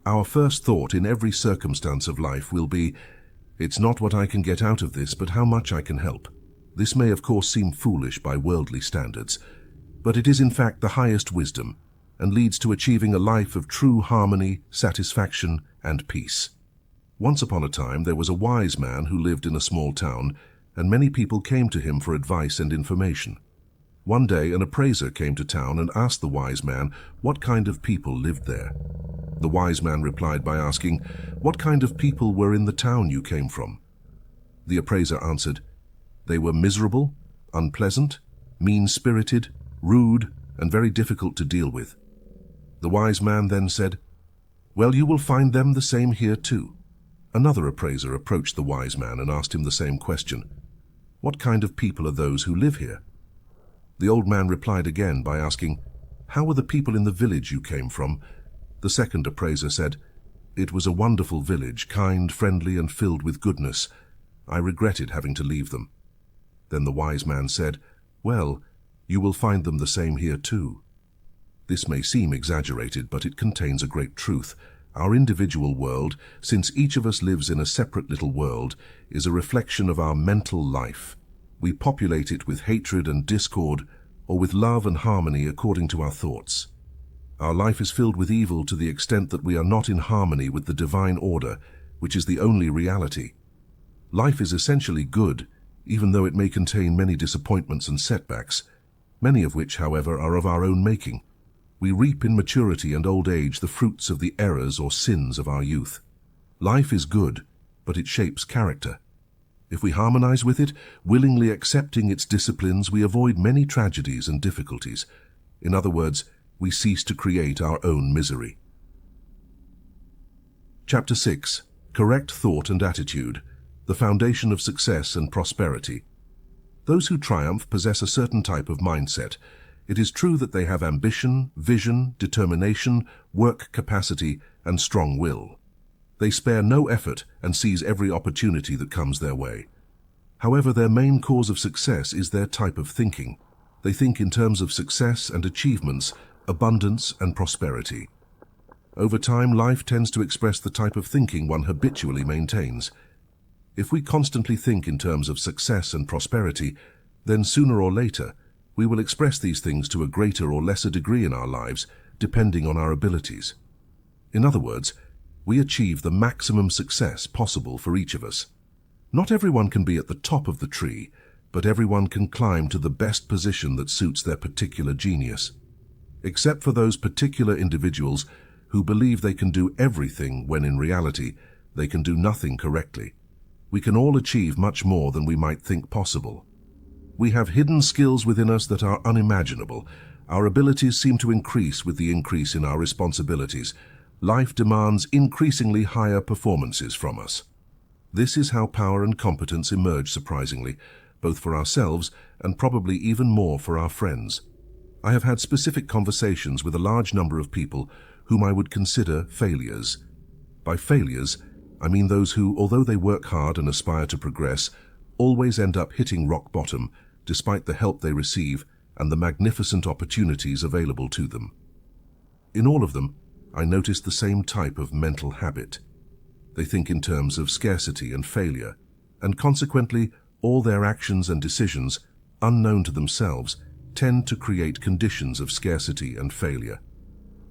Our first thought in every circumstance of life will be, "It's not what I can get out of this, but how much I can help." This may of course seem foolish by worldly standards, but it is in fact the highest wisdom and leads to achieving a life of true harmony, satisfaction, and peace. Once upon a time there was a wise man who lived in a small town, and many people came to him for advice and information. One day an appraiser came to town and asked the wise man what kind of people lived there. The wise man replied by asking, "What kind of people were in the town you came from?" The appraiser answered, "They were miserable, unpleasant, mean-spirited, rude, and very difficult to deal with." The wise man then said, "Well, you will find them the same here too." Another appraiser approached the wise man and asked him the same question. "What kind of people are those who live here?" The old man replied again by asking, "How were the people in the village you came from?" The second appraiser said, "It was a wonderful village, kind, friendly, and filled with goodness. I regretted having to leave them." Then the wise man said, "Well, you will find them the same here too." This may seem exaggerated, but it contains a great truth. Our individual world, since each of us lives in a separate little world, is a reflection of our mental life. We populate it with hatred and discord, or with love and harmony according to our thoughts. Our life is filled with evil to the extent that we are not in harmony with the divine order, which is the only reality. Life is essentially good, even though it may contain many disappointments and setbacks, many of which, however, are of our own making. We reap in maturity and old age the fruits of the errors or sins of our youth. Life is good, but it shapes character. If we harmonize with it, willingly accepting its disciplines, we avoid many tragedies and difficulties. In other words, we cease to create our own misery. Chapter 6. Correct Thought and Attitude, the Foundation of Success and Prosperity. Those who triumph possess a certain type of mindset. It is true that they have ambition, vision, determination, work capacity, and strong will. They spare no effort and seize every opportunity that comes their way. However, their main cause of success is their type of thinking. They think in terms of success and achievements, abundance and prosperity. Over time, life tends to express the type of thinking one habitually maintains. If we constantly think in terms of success and prosperity, then sooner or later, we will express these things to a greater or lesser degree in our lives, depending on our abilities. In other words, we achieve the maximum success possible for each of us. Not everyone can be at the top of the tree, but everyone can climb to the best position that suits their particular genius. Except for those particular individuals who believe they can do everything when in reality they can do nothing correctly. We can all achieve much more than we might think possible. We have hidden skills within us that are unimaginable. Our abilities seem to increase with the increase in our responsibilities. Life demands increasingly higher performances from us. This is how power and competence emerge surprisingly, both for ourselves and probably even more for our friends. I have had specific conversations with a large number of people whom I would consider failures. By failures, I mean those who, although they work hard and aspire to progress, always end up hitting rock bottom despite the help they receive and the magnificent opportunities available to them. In all of them, I noticed the same type of mental habit. They think in terms of scarcity and failure, and consequently, all their actions and decisions, unknown to themselves, tend to create conditions of scarcity and failure.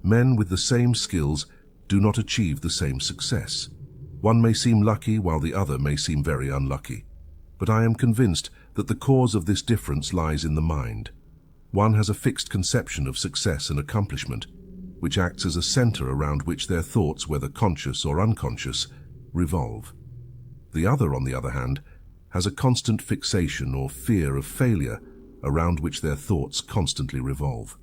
Men with the same skills do not achieve the same success. One may seem lucky while the other may seem very unlucky. But I am convinced that the cause of this difference lies in the mind. One has a fixed conception of success and accomplishment, which acts as a center around which their thoughts, whether conscious or unconscious, revolve. The other, on the other hand, has a constant fixation or fear of failure around which their thoughts constantly revolve.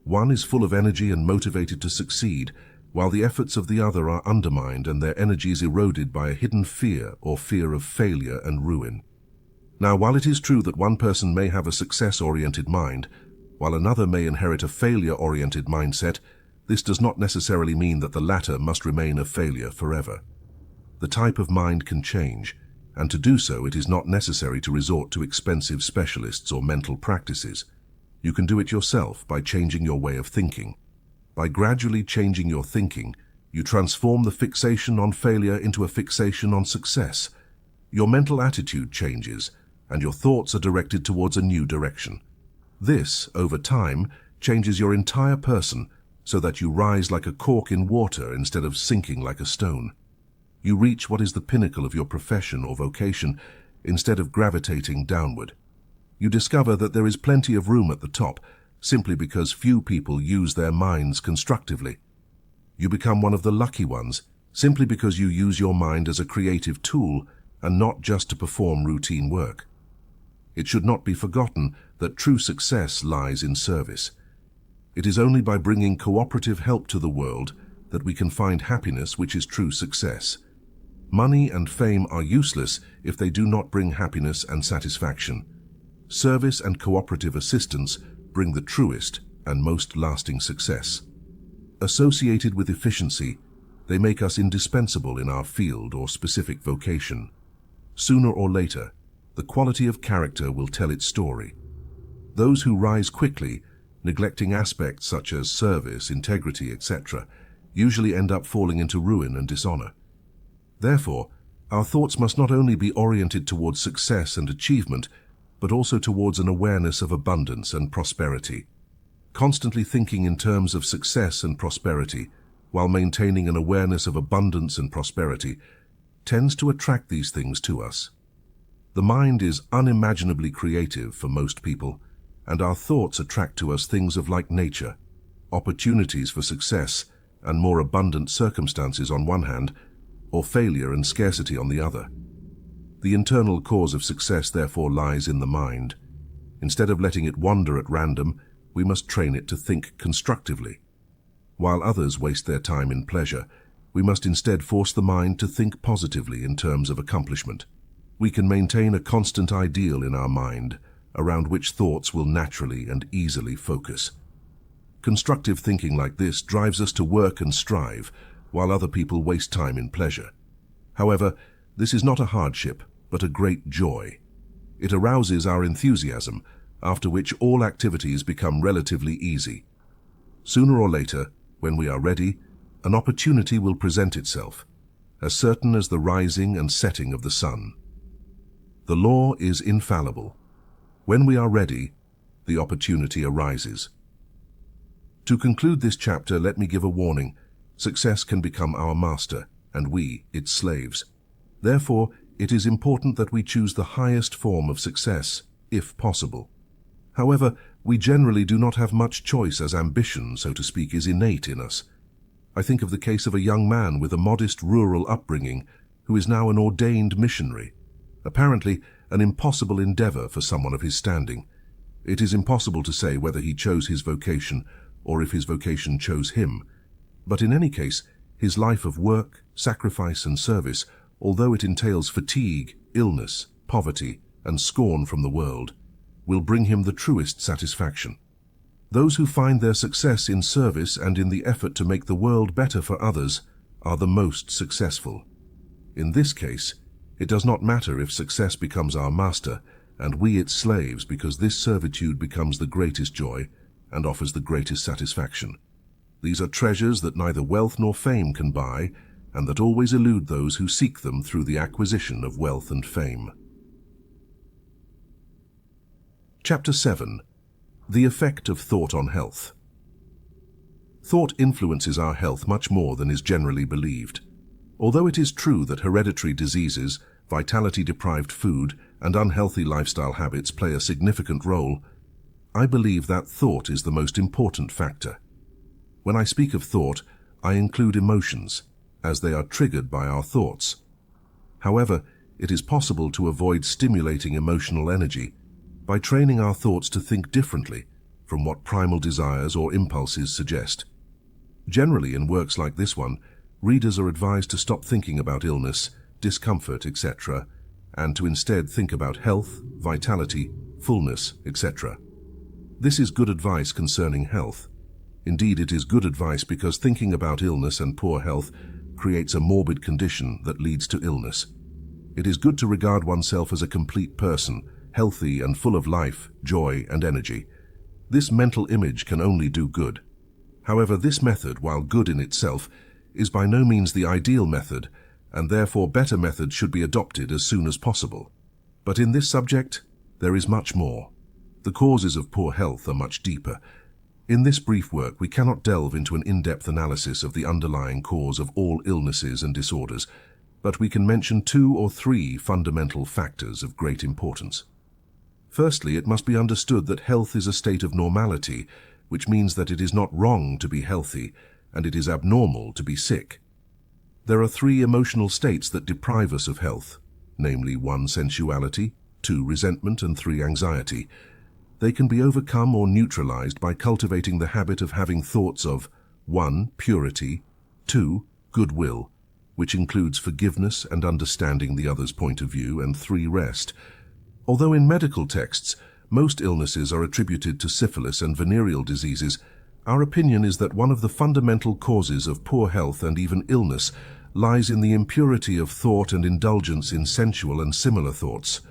One is full of energy and motivated to succeed, while the efforts of the other are undermined and their energies eroded by a hidden fear or fear of failure and ruin. Now, while it is true that one person may have a success-oriented mind, while another may inherit a failure-oriented mindset, this does not necessarily mean that the latter must remain a failure forever. The type of mind can change, and to do so it is not necessary to resort to expensive specialists or mental practices. You can do it yourself by changing your way of thinking. By gradually changing your thinking, you transform the fixation on failure into a fixation on success. Your mental attitude changes, and your thoughts are directed towards a new direction. This, over time, changes your entire person so that you rise like a cork in water instead of sinking like a stone. You reach what is the pinnacle of your profession or vocation instead of gravitating downward. You discover that there is plenty of room at the top simply because few people use their minds constructively. You become one of the lucky ones simply because you use your mind as a creative tool and not just to perform routine work. It should not be forgotten that true success lies in service. It is only by bringing cooperative help to the world that we can find happiness, which is true success. Money and fame are useless if they do not bring happiness and satisfaction. Service and cooperative assistance bring the truest and most lasting success. Associated with efficiency, they make us indispensable in our field or specific vocation. Sooner or later, the quality of character will tell its story. Those who rise quickly, neglecting aspects such as service, integrity, etc., usually end up falling into ruin and dishonor. Therefore, our thoughts must not only be oriented towards success and achievement, but also towards an awareness of abundance and prosperity. Constantly thinking in terms of success and prosperity, while maintaining an awareness of abundance and prosperity, tends to attract these things to us. The mind is unimaginably creative for most people, and our thoughts attract to us things of like nature, opportunities for success and more abundant circumstances on one hand, or failure and scarcity on the other. The internal cause of success therefore lies in the mind. Instead of letting it wander at random, we must train it to think constructively. While others waste their time in pleasure, we must instead force the mind to think positively in terms of accomplishment. We can maintain a constant ideal in our mind, around which thoughts will naturally and easily focus. Constructive thinking like this drives us to work and strive, while other people waste time in pleasure. However, this is not a hardship, but a great joy. It arouses our enthusiasm, after which all activities become relatively easy. Sooner or later, when we are ready, an opportunity will present itself, as certain as the rising and setting of the sun. The law is infallible. When we are ready, the opportunity arises. To conclude this chapter, let me give a warning. Success can become our master, and we its slaves. Therefore, it is important that we choose the highest form of success, if possible. However, we generally do not have much choice, as ambition, so to speak, is innate in us. I think of the case of a young man with a modest rural upbringing who is now an ordained missionary. Apparently, an impossible endeavor for someone of his standing. It is impossible to say whether he chose his vocation or if his vocation chose him. But in any case, his life of work, sacrifice, and service, although it entails fatigue, illness, poverty, and scorn from the world, will bring him the truest satisfaction. Those who find their success in service and in the effort to make the world better for others are the most successful. In this case, it does not matter if success becomes our master and we its slaves, because this servitude becomes the greatest joy and offers the greatest satisfaction. These are treasures that neither wealth nor fame can buy, and that always elude those who seek them through the acquisition of wealth and fame. Chapter 7. The effect of thought on health. Thought influences our health much more than is generally believed. Although it is true that hereditary diseases, vitality-deprived food, and unhealthy lifestyle habits play a significant role, I believe that thought is the most important factor. When I speak of thought, I include emotions, as they are triggered by our thoughts. However, it is possible to avoid stimulating emotional energy by training our thoughts to think differently from what primal desires or impulses suggest. Generally, in works like this one, readers are advised to stop thinking about illness, discomfort, etc., and to instead think about health, vitality, fullness, etc. This is good advice concerning health. Indeed, it is good advice because thinking about illness and poor health creates a morbid condition that leads to illness. It is good to regard oneself as a complete person, healthy and full of life, joy, and energy. This mental image can only do good. However, this method, while good in itself, is by no means the ideal method, and therefore better methods should be adopted as soon as possible. But in this subject, there is much more. The causes of poor health are much deeper. In this brief work, we cannot delve into an in-depth analysis of the underlying cause of all illnesses and disorders, but we can mention 2 or 3 fundamental factors of great importance. Firstly, it must be understood that health is a state of normality, which means that it is not wrong to be healthy, and it is abnormal to be sick. There are 3 emotional states that deprive us of health, namely 1, sensuality, 2, resentment, and 3, anxiety. They can be overcome or neutralized by cultivating the habit of having thoughts of 1, purity, 2, goodwill, which includes forgiveness and understanding the other's point of view, and 3, rest. Although in medical texts, most illnesses are attributed to syphilis and venereal diseases, our opinion is that one of the fundamental causes of poor health and even illness lies in the impurity of thought and indulgence in sensual and similar thoughts.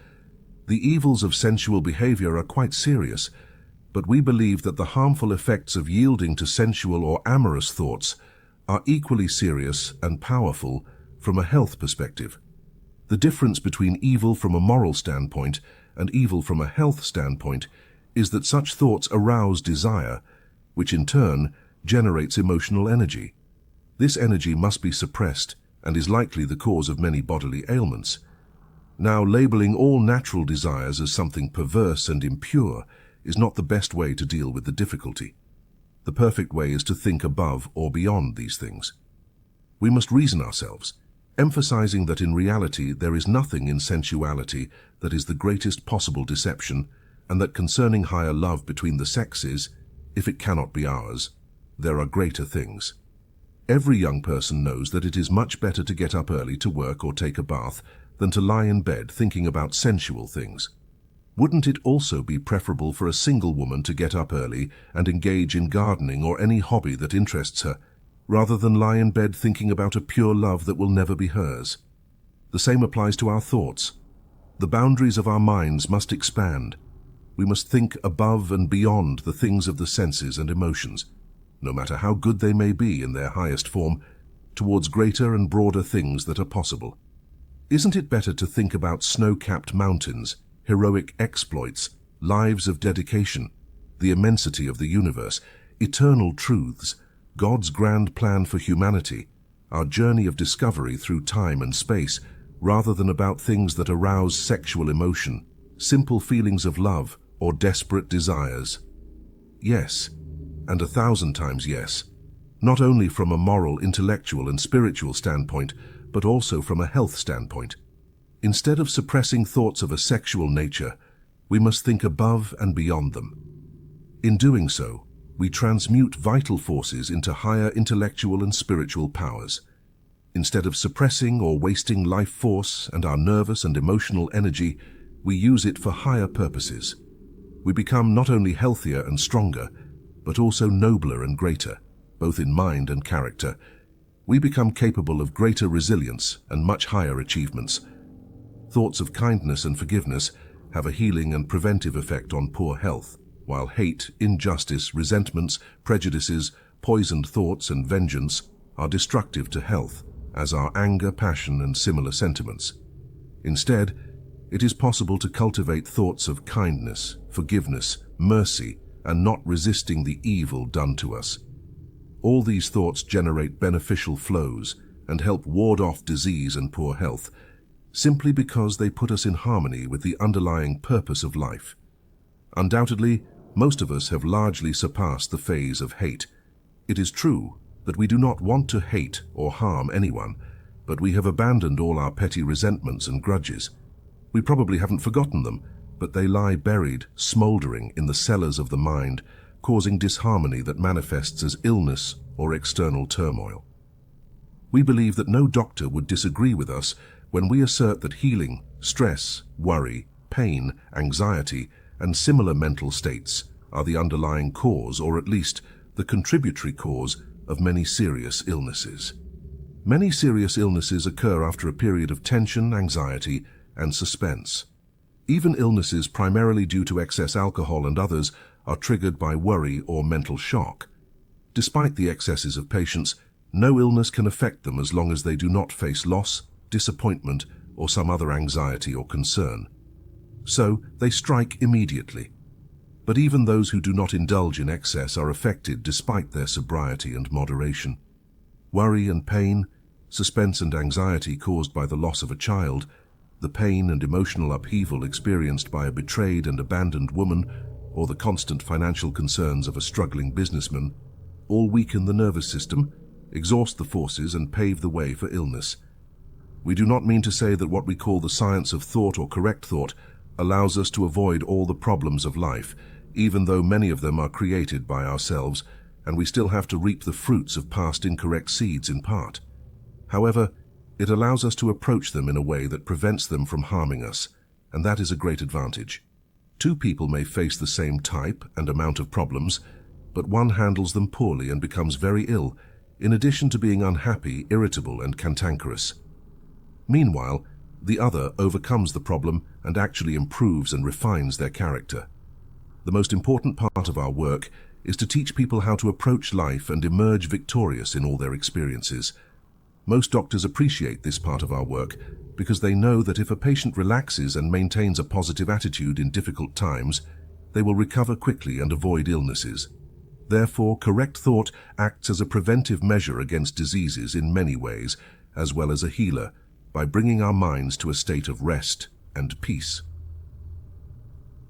The evils of sensual behavior are quite serious, but we believe that the harmful effects of yielding to sensual or amorous thoughts are equally serious and powerful from a health perspective. The difference between evil from a moral standpoint and evil from a health standpoint is that such thoughts arouse desire, which in turn generates emotional energy. This energy must be suppressed and is likely the cause of many bodily ailments. Now, labeling all natural desires as something perverse and impure is not the best way to deal with the difficulty. The perfect way is to think above or beyond these things. We must reason ourselves, emphasizing that in reality there is nothing in sensuality that is the greatest possible deception, and that concerning higher love between the sexes, if it cannot be ours, there are greater things. Every young person knows that it is much better to get up early to work or take a bath than to lie in bed thinking about sensual things. Wouldn't it also be preferable for a single woman to get up early and engage in gardening or any hobby that interests her, rather than lie in bed thinking about a pure love that will never be hers? The same applies to our thoughts. The boundaries of our minds must expand. We must think above and beyond the things of the senses and emotions, no matter how good they may be in their highest form, towards greater and broader things that are possible. Isn't it better to think about snow-capped mountains, heroic exploits, lives of dedication, the immensity of the universe, eternal truths, God's grand plan for humanity, our journey of discovery through time and space, rather than about things that arouse sexual emotion, simple feelings of love, or desperate desires? Yes, and 1,000 times yes, not only from a moral, intellectual, and spiritual standpoint, but also from a health standpoint. Instead of suppressing thoughts of a sexual nature, we must think above and beyond them. In doing so, we transmute vital forces into higher intellectual and spiritual powers. Instead of suppressing or wasting life force and our nervous and emotional energy, we use it for higher purposes. We become not only healthier and stronger, but also nobler and greater, both in mind and character. We become capable of greater resilience and much higher achievements. Thoughts of kindness and forgiveness have a healing and preventive effect on poor health, while hate, injustice, resentments, prejudices, poisoned thoughts, and vengeance are destructive to health, as are anger, passion, and similar sentiments. Instead, it is possible to cultivate thoughts of kindness, forgiveness, mercy, and not resisting the evil done to us. All these thoughts generate beneficial flows and help ward off disease and poor health, simply because they put us in harmony with the underlying purpose of life. Undoubtedly, most of us have largely surpassed the phase of hate. It is true that we do not want to hate or harm anyone, but we have abandoned all our petty resentments and grudges. We probably haven't forgotten them, but they lie buried, smoldering in the cellars of the mind, causing disharmony that manifests as illness or external turmoil. We believe that no doctor would disagree with us when we assert that healing, stress, worry, pain, anxiety, and similar mental states are the underlying cause, or at least the contributory cause, of many serious illnesses. Many serious illnesses occur after a period of tension, anxiety, and suspense. Even illnesses primarily due to excess alcohol and others are triggered by worry or mental shock. Despite the excesses of patients, no illness can affect them as long as they do not face loss, disappointment, or some other anxiety or concern. So they strike immediately. But even those who do not indulge in excess are affected despite their sobriety and moderation. Worry and pain, suspense and anxiety caused by the loss of a child, the pain and emotional upheaval experienced by a betrayed and abandoned woman, or the constant financial concerns of a struggling businessman, all weaken the nervous system, exhaust the forces, and pave the way for illness. We do not mean to say that what we call the science of thought or correct thought allows us to avoid all the problems of life, even though many of them are created by ourselves, and we still have to reap the fruits of past incorrect seeds in part. However, it allows us to approach them in a way that prevents them from harming us, and that is a great advantage. Two people may face the same type and amount of problems, but one handles them poorly and becomes very ill, in addition to being unhappy, irritable, and cantankerous. Meanwhile, the other overcomes the problem and actually improves and refines their character. The most important part of our work is to teach people how to approach life and emerge victorious in all their experiences. Most doctors appreciate this part of our work because they know that if a patient relaxes and maintains a positive attitude in difficult times, they will recover quickly and avoid illnesses. Therefore, correct thought acts as a preventive measure against diseases in many ways, as well as a healer, by bringing our minds to a state of rest and peace.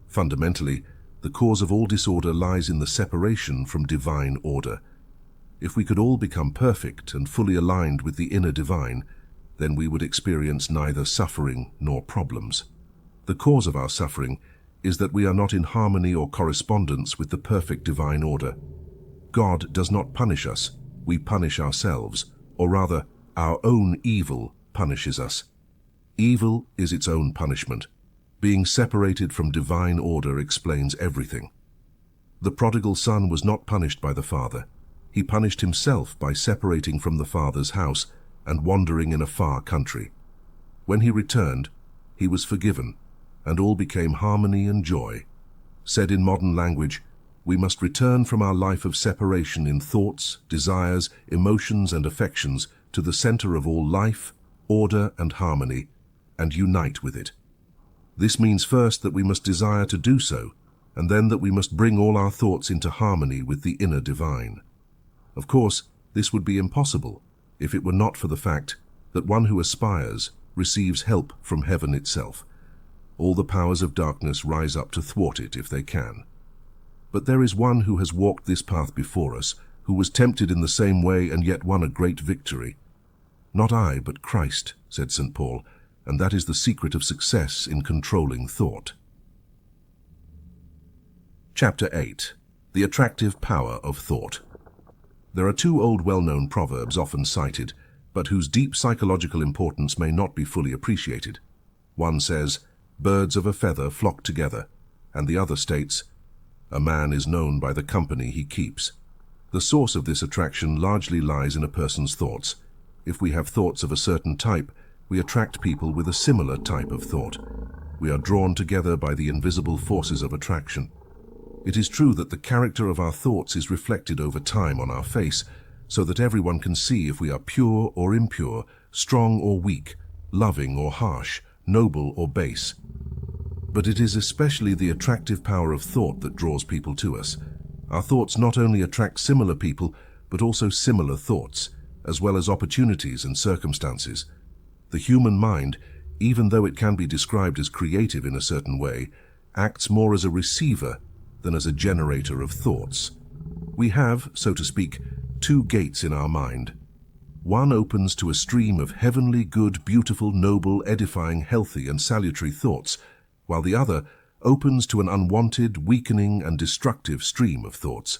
Fundamentally, the cause of all disorder lies in the separation from divine order. If we could all become perfect and fully aligned with the inner divine, then we would experience neither suffering nor problems. The cause of our suffering is that we are not in harmony or correspondence with the perfect divine order. God does not punish us, we punish ourselves, or rather, our own evil punishes us. Evil is its own punishment. Being separated from divine order explains everything. The prodigal son was not punished by the father. He punished himself by separating from the father's house and wandering in a far country. When he returned, he was forgiven, and all became harmony and joy. Said in modern language, we must return from our life of separation in thoughts, desires, emotions, and affections to the center of all life, order, and harmony, and unite with it. This means first that we must desire to do so, and then that we must bring all our thoughts into harmony with the inner divine. Of course, this would be impossible if it were not for the fact that one who aspires receives help from heaven itself. All the powers of darkness rise up to thwart it if they can. But there is one who has walked this path before us, who was tempted in the same way and yet won a great victory. Not I, but Christ, said St. Paul, and that is the secret of success in controlling thought. Chapter 8. The Attractive Power of Thought. There are two old well-known proverbs often cited, but whose deep psychological importance may not be fully appreciated. One says, "Birds of a feather flock together," and the other states, "A man is known by the company he keeps." The source of this attraction largely lies in a person's thoughts. If we have thoughts of a certain type, we attract people with a similar type of thought. We are drawn together by the invisible forces of attraction. It is true that the character of our thoughts is reflected over time on our face, so that everyone can see if we are pure or impure, strong or weak, loving or harsh, noble or base. But it is especially the attractive power of thought that draws people to us. Our thoughts not only attract similar people, but also similar thoughts, as well as opportunities and circumstances. The human mind, even though it can be described as creative in a certain way, acts more as a receiver than as a generator of thoughts. We have, so to speak, two gates in our mind. One opens to a stream of heavenly, good, beautiful, noble, edifying, healthy, and salutary thoughts, while the other opens to an unwanted, weakening, and destructive stream of thoughts.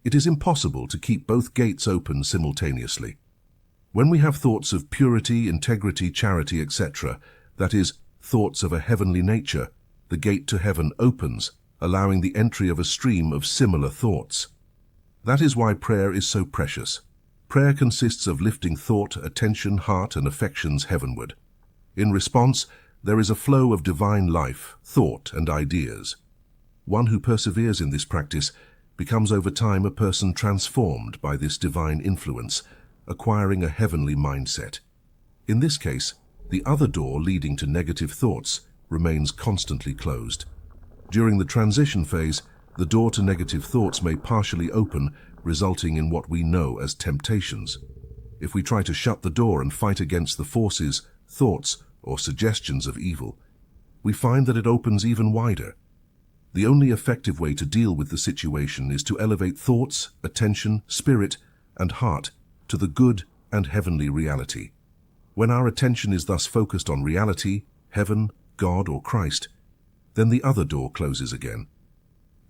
It is impossible to keep both gates open simultaneously. When we have thoughts of purity, integrity, charity, etc., that is, thoughts of a heavenly nature, the gate to heaven opens, allowing the entry of a stream of similar thoughts. That is why prayer is so precious. Prayer consists of lifting thought, attention, heart, and affections heavenward. In response, there is a flow of divine life, thought, and ideas. One who perseveres in this practice becomes over time a person transformed by this divine influence, acquiring a heavenly mindset. In this case, the other door leading to negative thoughts remains constantly closed. During the transition phase, the door to negative thoughts may partially open, resulting in what we know as temptations. If we try to shut the door and fight against the forces, thoughts, or suggestions of evil, we find that it opens even wider. The only effective way to deal with the situation is to elevate thoughts, attention, spirit, and heart to the good and heavenly reality. When our attention is thus focused on reality, heaven, God, or Christ, then the other door closes again.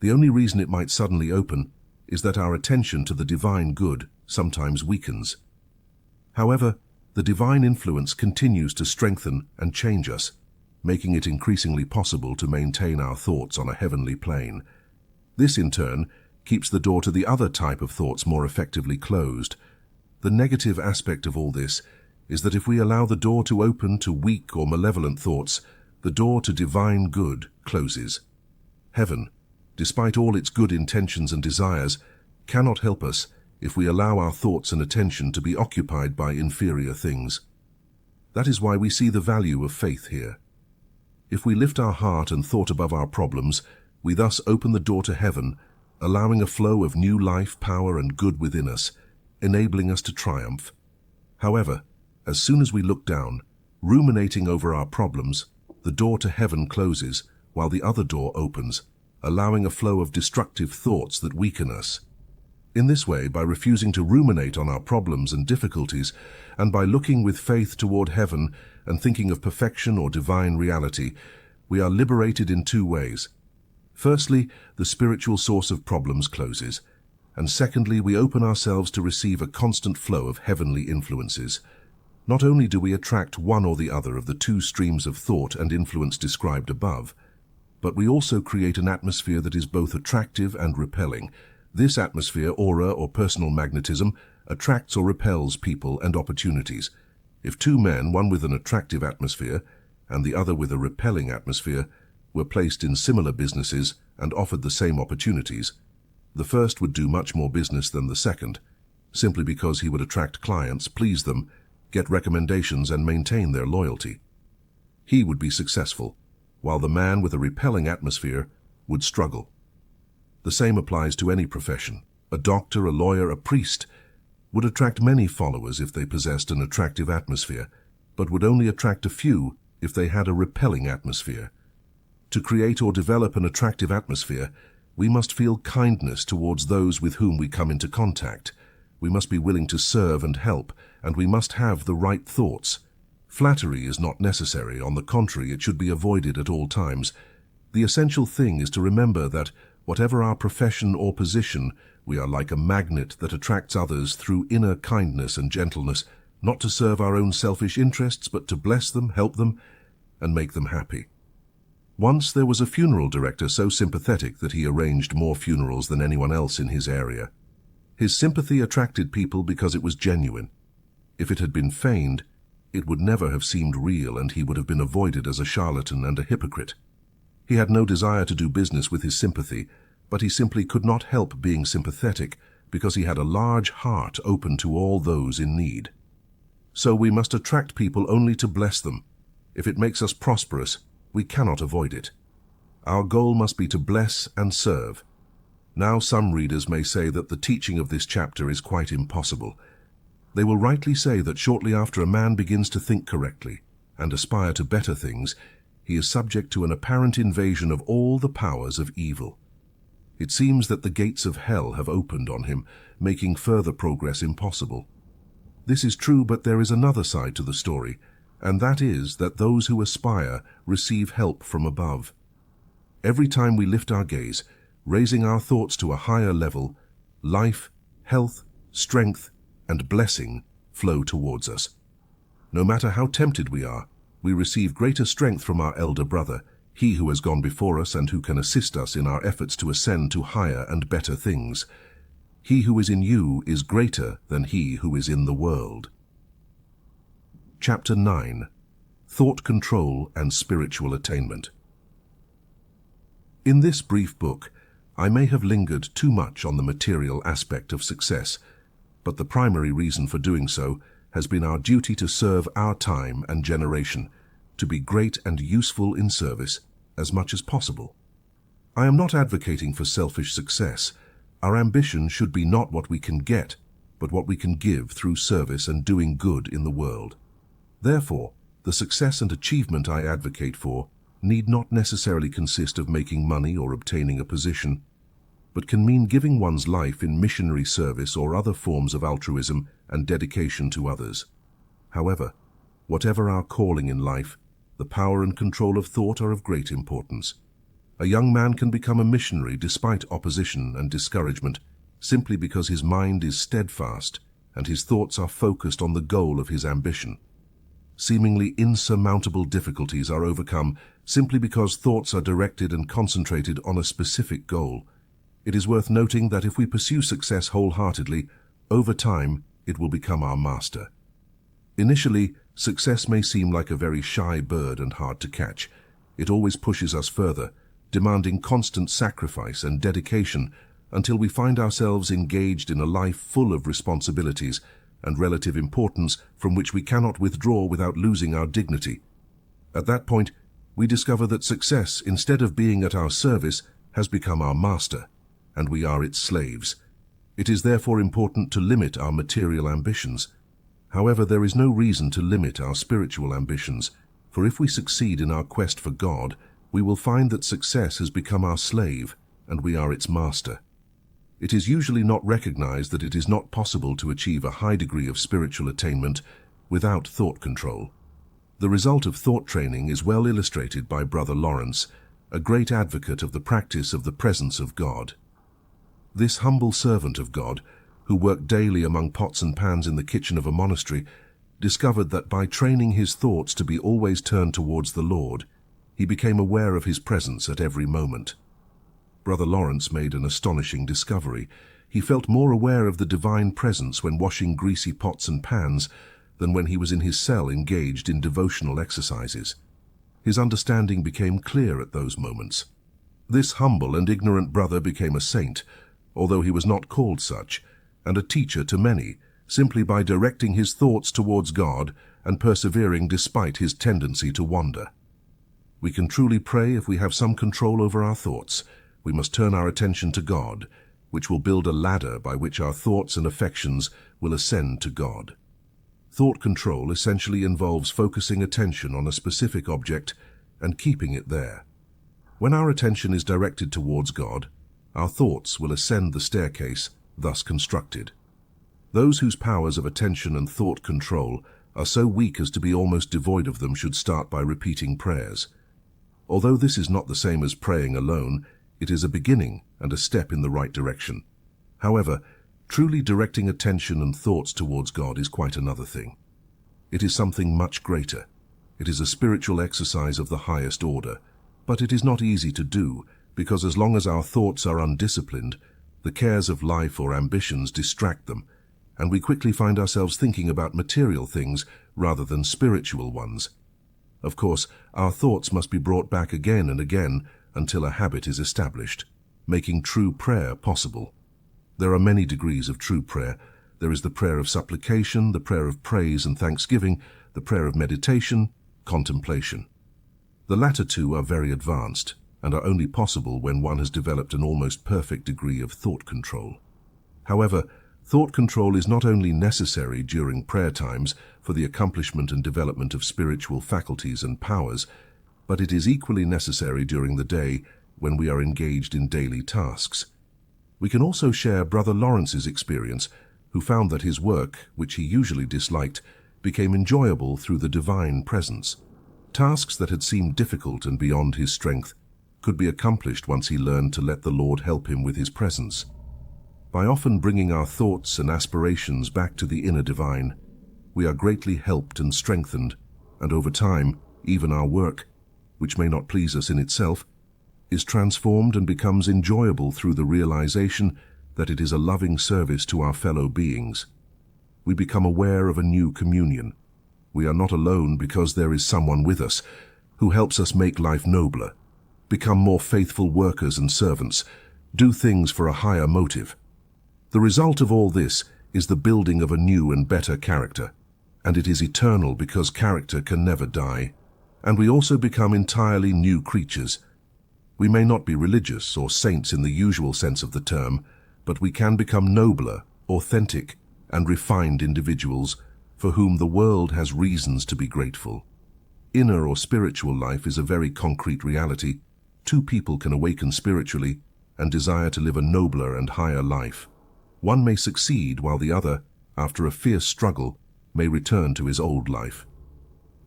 The only reason it might suddenly open is that our attention to the divine good sometimes weakens. However, the divine influence continues to strengthen and change us, making it increasingly possible to maintain our thoughts on a heavenly plane. This, in turn, keeps the door to the other type of thoughts more effectively closed. The negative aspect of all this is that if we allow the door to open to weak or malevolent thoughts, the door to divine good closes. Heaven, despite all its good intentions and desires, cannot help us if we allow our thoughts and attention to be occupied by inferior things. That is why we see the value of faith here. If we lift our heart and thought above our problems, we thus open the door to heaven, allowing a flow of new life, power, and good within us, enabling us to triumph. However, as soon as we look down, ruminating over our problems, the door to heaven closes while the other door opens, allowing a flow of destructive thoughts that weaken us. In this way, by refusing to ruminate on our problems and difficulties, and by looking with faith toward heaven and thinking of perfection or divine reality, we are liberated in two ways. Firstly, the spiritual source of problems closes, and secondly, we open ourselves to receive a constant flow of heavenly influences. Not only do we attract one or the other of the two streams of thought and influence described above, but we also create an atmosphere that is both attractive and repelling. This atmosphere, aura, or personal magnetism, attracts or repels people and opportunities. If two men, one with an attractive atmosphere and the other with a repelling atmosphere, were placed in similar businesses and offered the same opportunities, the first would do much more business than the second, simply because he would attract clients, please them, get recommendations, and maintain their loyalty. He would be successful, while the man with a repelling atmosphere would struggle. The same applies to any profession. A doctor, a lawyer, a priest would attract many followers if they possessed an attractive atmosphere, but would only attract a few if they had a repelling atmosphere. To create or develop an attractive atmosphere, we must feel kindness towards those with whom we come into contact. We must be willing to serve and help, and we must have the right thoughts. Flattery is not necessary. On the contrary, it should be avoided at all times. The essential thing is to remember that whatever our profession or position, we are like a magnet that attracts others through inner kindness and gentleness, not to serve our own selfish interests, but to bless them, help them, and make them happy. Once there was a funeral director so sympathetic that he arranged more funerals than anyone else in his area. His sympathy attracted people because it was genuine. If it had been feigned, it would never have seemed real, and he would have been avoided as a charlatan and a hypocrite. He had no desire to do business with his sympathy, but he simply could not help being sympathetic because he had a large heart open to all those in need. So we must attract people only to bless them. If it makes us prosperous, we cannot avoid it. Our goal must be to bless and serve. Now some readers may say that the teaching of this chapter is quite impossible. They will rightly say that shortly after a man begins to think correctly and aspire to better things, he is subject to an apparent invasion of all the powers of evil. It seems that the gates of hell have opened on him, making further progress impossible. This is true, but there is another side to the story, and that is that those who aspire receive help from above. Every time we lift our gaze, raising our thoughts to a higher level, life, health, strength, and blessing flow towards us. No matter how tempted we are, we receive greater strength from our elder brother, he who has gone before us and who can assist us in our efforts to ascend to higher and better things. He who is in you is greater than he who is in the world. Chapter 9. Thought Control and Spiritual Attainment. In this brief book, I may have lingered too much on the material aspect of success, but the primary reason for doing so has been our duty to serve our time and generation, to be great and useful in service as much as possible. I am not advocating for selfish success. Our ambition should be not what we can get, but what we can give through service and doing good in the world. Therefore, the success and achievement I advocate for need not necessarily consist of making money or obtaining a position, but can mean giving one's life in missionary service or other forms of altruism and dedication to others. However, whatever our calling in life, the power and control of thought are of great importance. A young man can become a missionary despite opposition and discouragement, simply because his mind is steadfast and his thoughts are focused on the goal of his ambition. Seemingly insurmountable difficulties are overcome simply because thoughts are directed and concentrated on a specific goal. It is worth noting that if we pursue success wholeheartedly, over time it will become our master. Initially, success may seem like a very shy bird and hard to catch. It always pushes us further, demanding constant sacrifice and dedication until we find ourselves engaged in a life full of responsibilities and relative importance from which we cannot withdraw without losing our dignity. At that point, we discover that success, instead of being at our service, has become our master, and we are its slaves. It is therefore important to limit our material ambitions. However, there is no reason to limit our spiritual ambitions, for if we succeed in our quest for God, we will find that success has become our slave, and we are its master. It is usually not recognized that it is not possible to achieve a high degree of spiritual attainment without thought control. The result of thought training is well illustrated by Brother Lawrence, a great advocate of the practice of the presence of God. This humble servant of God, who worked daily among pots and pans in the kitchen of a monastery, discovered that by training his thoughts to be always turned towards the Lord, he became aware of his presence at every moment. Brother Lawrence made an astonishing discovery. He felt more aware of the divine presence when washing greasy pots and pans than when he was in his cell engaged in devotional exercises. His understanding became clear at those moments. This humble and ignorant brother became a saint, although he was not called such, and a teacher to many, simply by directing his thoughts towards God and persevering despite his tendency to wander. We can truly pray if we have some control over our thoughts. We must turn our attention to God, which will build a ladder by which our thoughts and affections will ascend to God. Thought control essentially involves focusing attention on a specific object and keeping it there. When our attention is directed towards God, our thoughts will ascend the staircase thus constructed. Those whose powers of attention and thought control are so weak as to be almost devoid of them should start by repeating prayers. Although this is not the same as praying alone, it is a beginning and a step in the right direction. However, truly directing attention and thoughts towards God is quite another thing. It is something much greater. It is a spiritual exercise of the highest order, but it is not easy to do, because as long as our thoughts are undisciplined, the cares of life or ambitions distract them, and we quickly find ourselves thinking about material things rather than spiritual ones. Of course, our thoughts must be brought back again and again until a habit is established, making true prayer possible. There are many degrees of true prayer. There is the prayer of supplication, the prayer of praise and thanksgiving, the prayer of meditation, contemplation. The latter two are very advanced and are only possible when one has developed an almost perfect degree of thought control. However, thought control is not only necessary during prayer times for the accomplishment and development of spiritual faculties and powers, but it is equally necessary during the day when we are engaged in daily tasks. We can also share Brother Lawrence's experience, who found that his work, which he usually disliked, became enjoyable through the divine presence. Tasks that had seemed difficult and beyond his strength could be accomplished once he learned to let the Lord help him with his presence. By often bringing our thoughts and aspirations back to the inner divine, we are greatly helped and strengthened, and over time, even our work, which may not please us in itself, is transformed and becomes enjoyable through the realization that it is a loving service to our fellow beings. We become aware of a new communion. We are not alone because there is someone with us who helps us make life nobler, become more faithful workers and servants, do things for a higher motive. The result of all this is the building of a new and better character, and it is eternal because character can never die, and we also become entirely new creatures. We may not be religious or saints in the usual sense of the term, but we can become nobler, authentic, and refined individuals for whom the world has reasons to be grateful. Inner or spiritual life is a very concrete reality. Two people can awaken spiritually and desire to live a nobler and higher life. One may succeed while the other, after a fierce struggle, may return to his old life.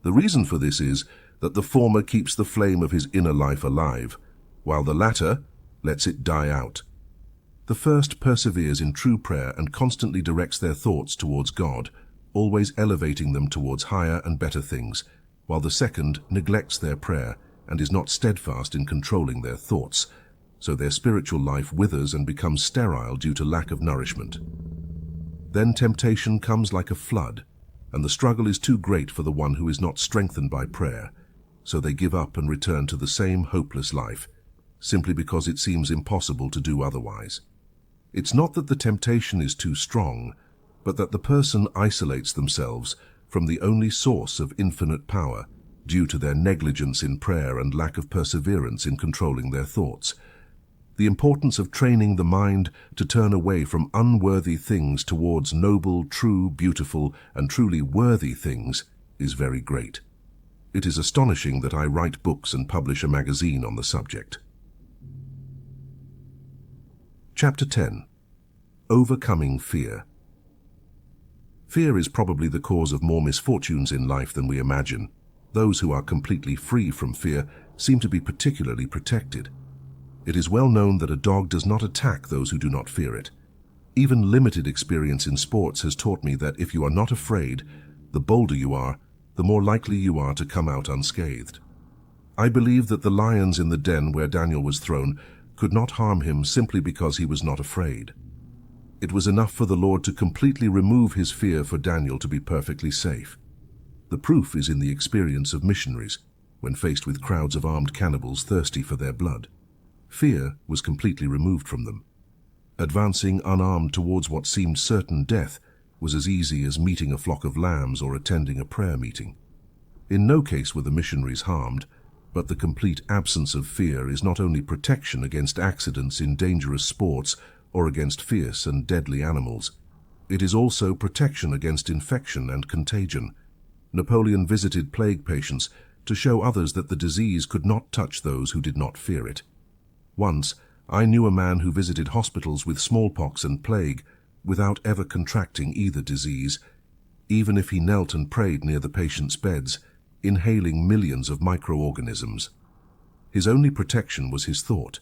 The reason for this is that the former keeps the flame of his inner life alive, while the latter lets it die out. The first perseveres in true prayer and constantly directs their thoughts towards God, always elevating them towards higher and better things, while the second neglects their prayer and is not steadfast in controlling their thoughts, so their spiritual life withers and becomes sterile due to lack of nourishment. Then temptation comes like a flood, and the struggle is too great for the one who is not strengthened by prayer, so they give up and return to the same hopeless life, simply because it seems impossible to do otherwise. It's not that the temptation is too strong, but that the person isolates themselves from the only source of infinite power due to their negligence in prayer and lack of perseverance in controlling their thoughts. The importance of training the mind to turn away from unworthy things towards noble, true, beautiful, and truly worthy things is very great. It is astonishing that I write books and publish a magazine on the subject. Chapter 10. Overcoming Fear. Fear is probably the cause of more misfortunes in life than we imagine. Those who are completely free from fear seem to be particularly protected. It is well known that a dog does not attack those who do not fear it. Even limited experience in sports has taught me that if you are not afraid, the bolder you are, the more likely you are to come out unscathed. I believe that the lions in the den where Daniel was thrown could not harm him simply because he was not afraid. It was enough for the Lord to completely remove his fear for Daniel to be perfectly safe. The proof is in the experience of missionaries when faced with crowds of armed cannibals thirsty for their blood. Fear was completely removed from them. Advancing unarmed towards what seemed certain death was as easy as meeting a flock of lambs or attending a prayer meeting. In no case were the missionaries harmed, but the complete absence of fear is not only protection against accidents in dangerous sports or against fierce and deadly animals. It is also protection against infection and contagion. Napoleon visited plague patients to show others that the disease could not touch those who did not fear it. Once, I knew a man who visited hospitals with smallpox and plague without ever contracting either disease, even if he knelt and prayed near the patient's beds, inhaling millions of microorganisms. His only protection was his thought.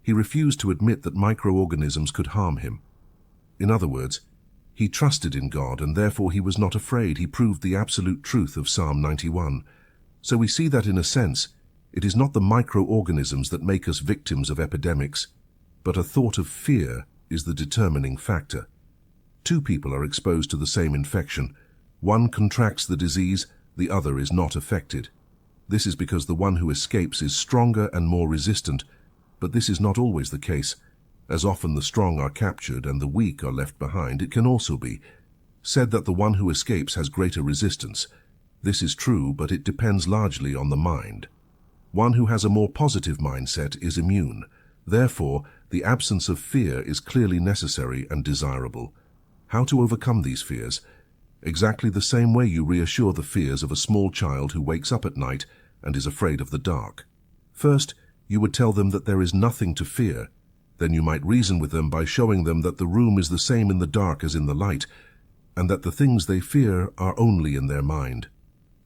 He refused to admit that microorganisms could harm him. In other words, he trusted in God and therefore he was not afraid. He proved the absolute truth of Psalm 91. So we see that in a sense, it is not the microorganisms that make us victims of epidemics, but a thought of fear is the determining factor. Two people are exposed to the same infection. One contracts the disease, the other is not affected. This is because the one who escapes is stronger and more resistant, but this is not always the case. As often the strong are captured and the weak are left behind, it can also be said that the one who escapes has greater resistance. This is true, but it depends largely on the mind. One who has a more positive mindset is immune. Therefore, the absence of fear is clearly necessary and desirable. How to overcome these fears? Exactly the same way you reassure the fears of a small child who wakes up at night and is afraid of the dark. First, you would tell them that there is nothing to fear. Then you might reason with them by showing them that the room is the same in the dark as in the light, and that the things they fear are only in their mind.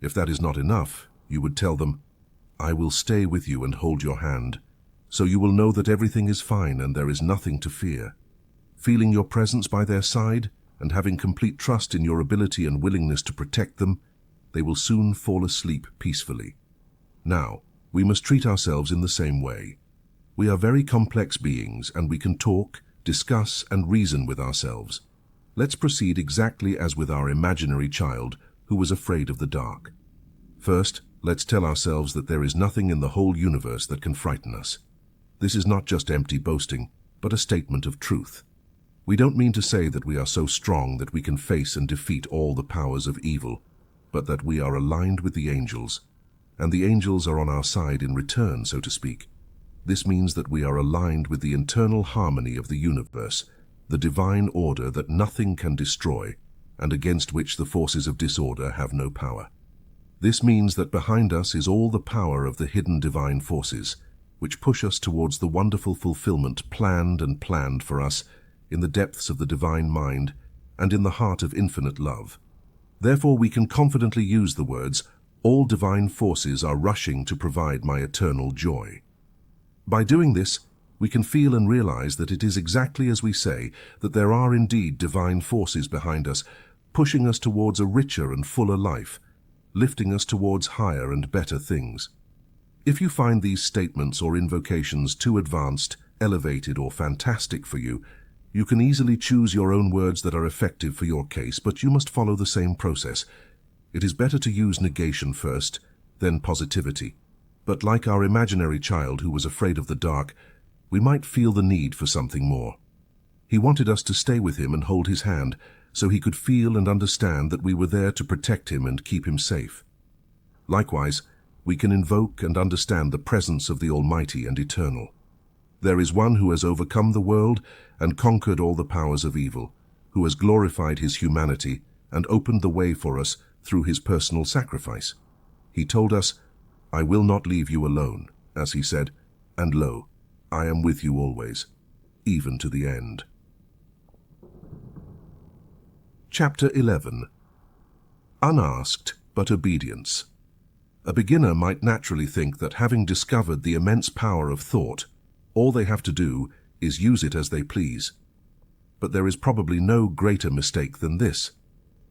If that is not enough, you would tell them, "I will stay with you and hold your hand, so you will know that everything is fine and there is nothing to fear." Feeling your presence by their side and having complete trust in your ability and willingness to protect them, they will soon fall asleep peacefully. Now, we must treat ourselves in the same way. We are very complex beings and we can talk, discuss, and reason with ourselves. Let's proceed exactly as with our imaginary child who was afraid of the dark. First, let's tell ourselves that there is nothing in the whole universe that can frighten us. This is not just empty boasting, but a statement of truth. We don't mean to say that we are so strong that we can face and defeat all the powers of evil, but that we are aligned with the angels, and the angels are on our side in return, so to speak. This means that we are aligned with the internal harmony of the universe, the divine order that nothing can destroy, and against which the forces of disorder have no power. This means that behind us is all the power of the hidden divine forces, which push us towards the wonderful fulfillment planned for us in the depths of the divine mind and in the heart of infinite love. Therefore, we can confidently use the words, "All divine forces are rushing to provide my eternal joy." By doing this, we can feel and realize that it is exactly as we say, that there are indeed divine forces behind us, pushing us towards a richer and fuller life, lifting us towards higher and better things. If you find these statements or invocations too advanced, elevated, or fantastic for you, you can easily choose your own words that are effective for your case, but you must follow the same process. It is better to use negation first, then positivity. But like our imaginary child who was afraid of the dark, we might feel the need for something more. He wanted us to stay with him and hold his hand, so he could feel and understand that we were there to protect him and keep him safe. Likewise, we can invoke and understand the presence of the Almighty and Eternal. There is one who has overcome the world and conquered all the powers of evil, who has glorified his humanity and opened the way for us through his personal sacrifice. He told us, "I will not leave you alone," as he said, "and lo, I am with you always, even to the end." Chapter 11. Unasked but Obedience. A beginner might naturally think that having discovered the immense power of thought, all they have to do is use it as they please. But there is probably no greater mistake than this,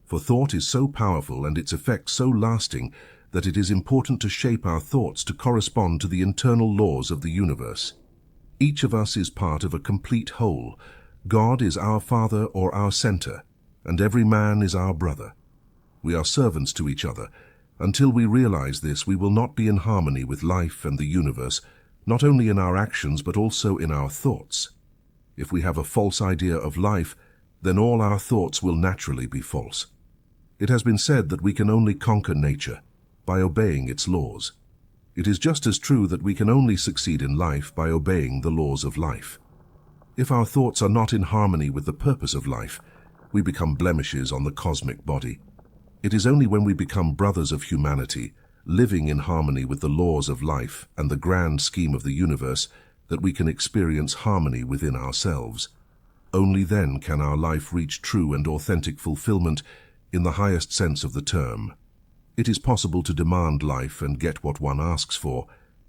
for thought is so powerful and its effects so lasting that it is important to shape our thoughts to correspond to the internal laws of the universe. Each of us is part of a complete whole. God is our Father or our center, and every man is our brother. We are servants to each other. Until we realize this, we will not be in harmony with life and the universe, not only in our actions but also in our thoughts. If we have a false idea of life, then all our thoughts will naturally be false. It has been said that we can only conquer nature by obeying its laws. It is just as true that we can only succeed in life by obeying the laws of life. If our thoughts are not in harmony with the purpose of life, we become blemishes on the cosmic body. It is only when we become brothers of humanity, living in harmony with the laws of life and the grand scheme of the universe, that we can experience harmony within ourselves. Only then can our life reach true and authentic fulfillment in the highest sense of the term. It is possible to demand life and get what one asks for,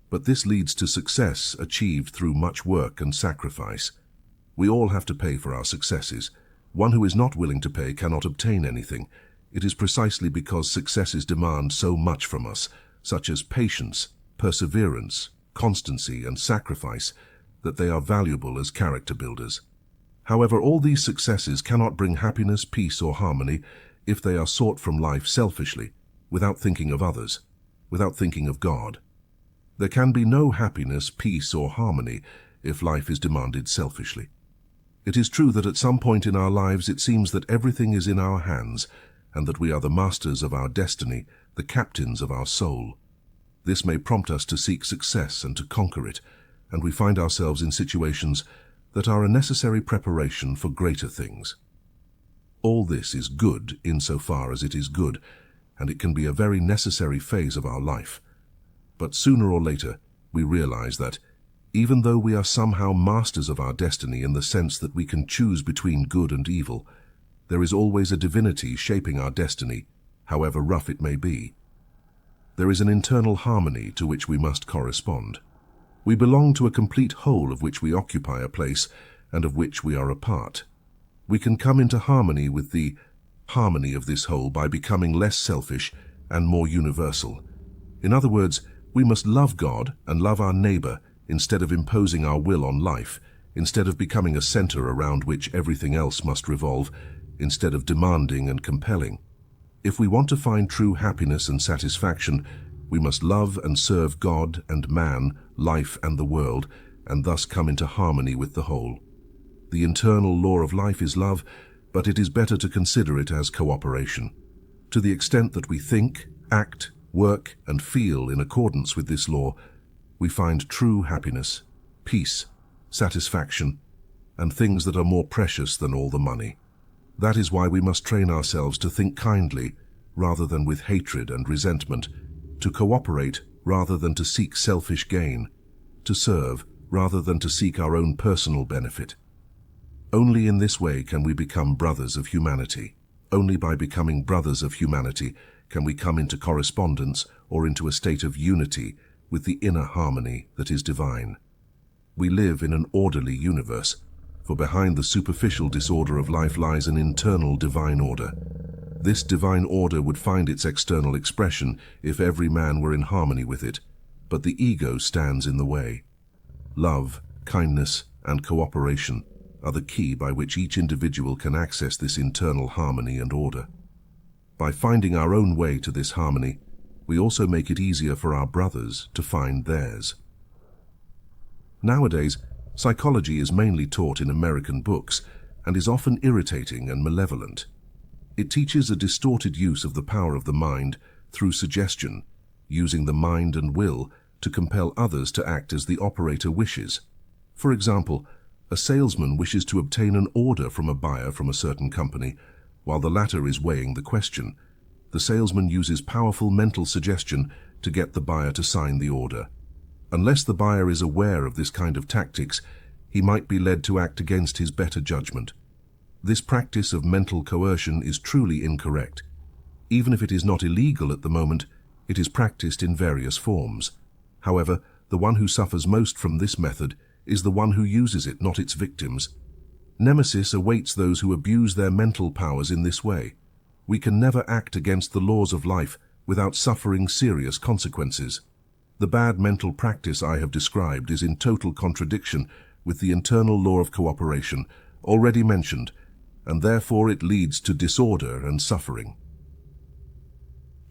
but this leads to success achieved through much work and sacrifice. We all have to pay for our successes. One who is not willing to pay cannot obtain anything. It is precisely because successes demand so much from us, such as patience, perseverance, constancy, and sacrifice, that they are valuable as character builders. However, all these successes cannot bring happiness, peace, or harmony if they are sought from life selfishly, without thinking of others, without thinking of God. There can be no happiness, peace, or harmony if life is demanded selfishly. It is true that at some point in our lives it seems that everything is in our hands, and that we are the masters of our destiny, the captains of our soul. This may prompt us to seek success and to conquer it, and we find ourselves in situations that are a necessary preparation for greater things. All this is good insofar as it is good, and it can be a very necessary phase of our life. But sooner or later, we realize that, even though we are somehow masters of our destiny in the sense that we can choose between good and evil, there is always a divinity shaping our destiny, however rough it may be. There is an internal harmony to which we must correspond. We belong to a complete whole of which we occupy a place and of which we are a part. We can come into harmony with the harmony of this whole by becoming less selfish and more universal. In other words, we must love God and love our neighbor instead of imposing our will on life, instead of becoming a center around which everything else must revolve, instead of demanding and compelling. If we want to find true happiness and satisfaction, we must love and serve God and man, life and the world, and thus come into harmony with the whole. The internal law of life is love, but it is better to consider it as cooperation. To the extent that we think, act, work, and feel in accordance with this law, we find true happiness, peace, satisfaction, and things that are more precious than all the money. That is why we must train ourselves to think kindly rather than with hatred and resentment, to cooperate rather than to seek selfish gain, to serve rather than to seek our own personal benefit. Only in this way can we become brothers of humanity. Only by becoming brothers of humanity can we come into correspondence or into a state of unity with the inner harmony that is divine. We live in an orderly universe, for behind the superficial disorder of life lies an internal divine order. This divine order would find its external expression if every man were in harmony with it, but the ego stands in the way. Love, kindness, and cooperation are the key by which each individual can access this internal harmony and order. By finding our own way to this harmony, we also make it easier for our brothers to find theirs. Nowadays, psychology is mainly taught in American books and is often irritating and malevolent. It teaches a distorted use of the power of the mind through suggestion, using the mind and will to compel others to act as the operator wishes. For example, a salesman wishes to obtain an order from a buyer from a certain company, while the latter is weighing the question. The salesman uses powerful mental suggestion to get the buyer to sign the order. Unless the buyer is aware of this kind of tactics, he might be led to act against his better judgment. This practice of mental coercion is truly incorrect. Even if it is not illegal at the moment, it is practiced in various forms. However, the one who suffers most from this method is the one who uses it, not its victims. Nemesis awaits those who abuse their mental powers in this way. We can never act against the laws of life without suffering serious consequences. The bad mental practice I have described is in total contradiction with the internal law of cooperation already mentioned, and therefore it leads to disorder and suffering.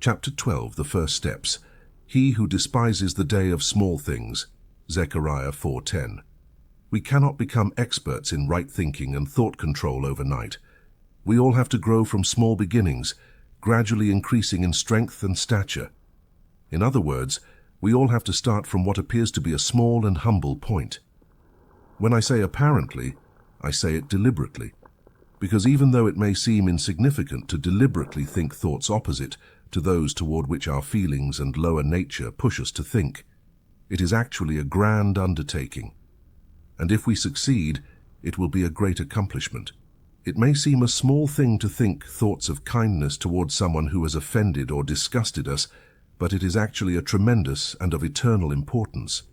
Chapter 12, the first steps. He who despises the day of small things. Zechariah 4:10. We cannot become experts in right thinking and thought control overnight. We all have to grow from small beginnings, gradually increasing in strength and stature. In other words, we all have to start from what appears to be a small and humble point. When I say apparently, I say it deliberately, because even though it may seem insignificant to deliberately think thoughts opposite to those toward which our feelings and lower nature push us to think, it is actually a grand undertaking. And if we succeed, it will be a great accomplishment. It may seem a small thing to think thoughts of kindness towards someone who has offended or disgusted us, but it is actually a tremendous and of eternal importance.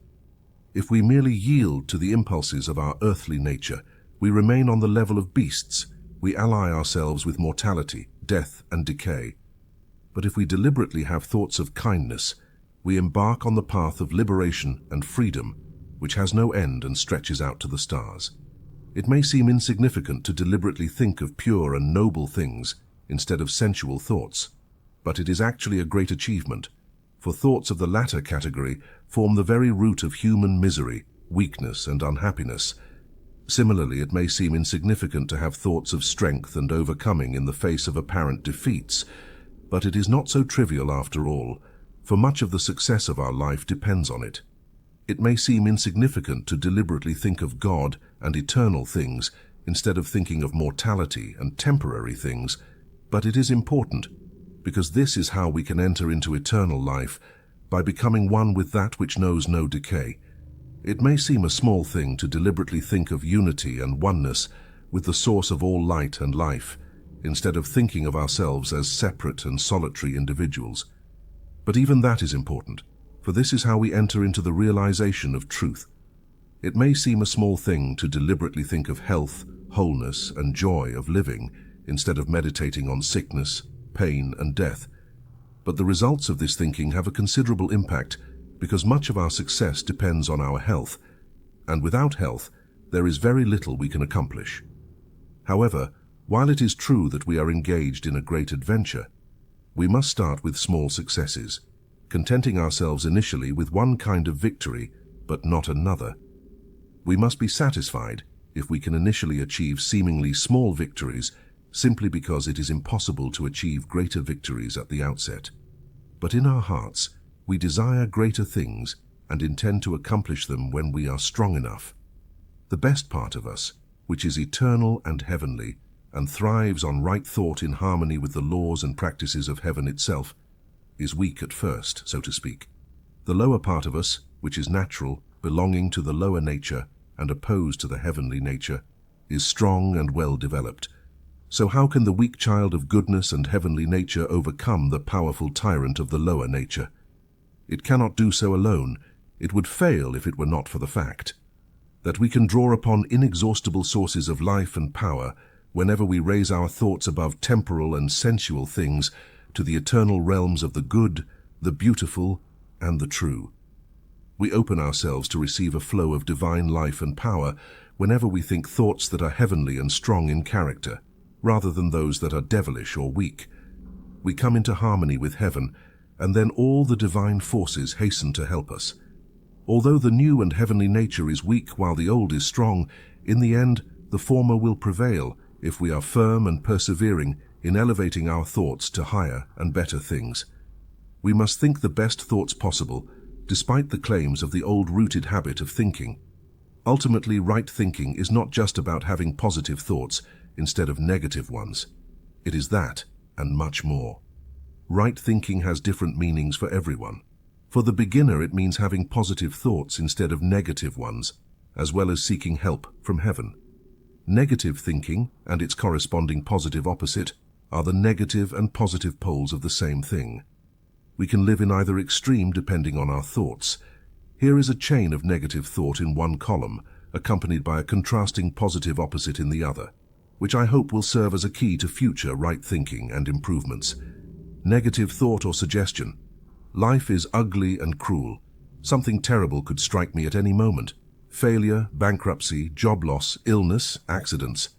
If we merely yield to the impulses of our earthly nature, we remain on the level of beasts. We ally ourselves with mortality, death, and decay. But if we deliberately have thoughts of kindness, we embark on the path of liberation and freedom, which has no end and stretches out to the stars. It may seem insignificant to deliberately think of pure and noble things instead of sensual thoughts, but it is actually a great achievement, for thoughts of the latter category form the very root of human misery, weakness, and unhappiness. Similarly, it may seem insignificant to have thoughts of strength and overcoming in the face of apparent defeats, but it is not so trivial after all, for much of the success of our life depends on it. It may seem insignificant to deliberately think of God and eternal things instead of thinking of mortality and temporary things, but it is important, because this is how we can enter into eternal life, by becoming one with that which knows no decay. It may seem a small thing to deliberately think of unity and oneness with the source of all light and life, instead of thinking of ourselves as separate and solitary individuals. But even that is important, for this is how we enter into the realization of truth. It may seem a small thing to deliberately think of health, wholeness, and joy of living, instead of meditating on sickness, pain, and death. But the results of this thinking have a considerable impact, because much of our success depends on our health, and without health, there is very little we can accomplish. However, while it is true that we are engaged in a great adventure, we must start with small successes, contenting ourselves initially with one kind of victory, but not another. We must be satisfied if we can initially achieve seemingly small victories simply because it is impossible to achieve greater victories at the outset. But in our hearts, we desire greater things and intend to accomplish them when we are strong enough. The best part of us, which is eternal and heavenly, and thrives on right thought in harmony with the laws and practices of heaven itself, is weak at first, so to speak. The lower part of us, which is natural, belonging to the lower nature and opposed to the heavenly nature, is strong and well developed. So how can the weak child of goodness and heavenly nature overcome the powerful tyrant of the lower nature? It cannot do so alone. It would fail if it were not for the fact that we can draw upon inexhaustible sources of life and power whenever we raise our thoughts above temporal and sensual things to the eternal realms of the good, the beautiful, and the true. We open ourselves to receive a flow of divine life and power whenever we think thoughts that are heavenly and strong in character, rather than those that are devilish or weak. We come into harmony with heaven, and then all the divine forces hasten to help us. Although the new and heavenly nature is weak while the old is strong, in the end the former will prevail if we are firm and persevering in elevating our thoughts to higher and better things. We must think the best thoughts possible, despite the claims of the old-rooted habit of thinking. Ultimately, right thinking is not just about having positive thoughts instead of negative ones. It is that, and much more. Right thinking has different meanings for everyone. For the beginner, it means having positive thoughts instead of negative ones, as well as seeking help from heaven. Negative thinking and its corresponding positive opposite are the negative and positive poles of the same thing. We can live in either extreme depending on our thoughts. Here is a chain of negative thought in one column, accompanied by a contrasting positive opposite in the other, which I hope will serve as a key to future right thinking and improvements. Negative thought or suggestion. Life is ugly and cruel. Something terrible could strike me at any moment. Failure, bankruptcy, job loss, illness, accidents.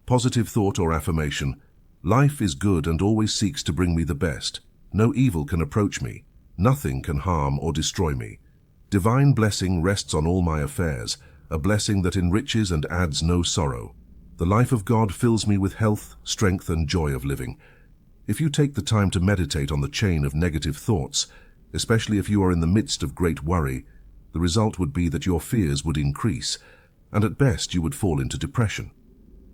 Positive thought or affirmation. Life is good and always seeks to bring me the best. No evil can approach me. Nothing can harm or destroy me. Divine blessing rests on all my affairs, a blessing that enriches and adds no sorrow. The life of God fills me with health, strength, and joy of living. If you take the time to meditate on the chain of negative thoughts, especially if you are in the midst of great worry, the result would be that your fears would increase, and at best you would fall into depression.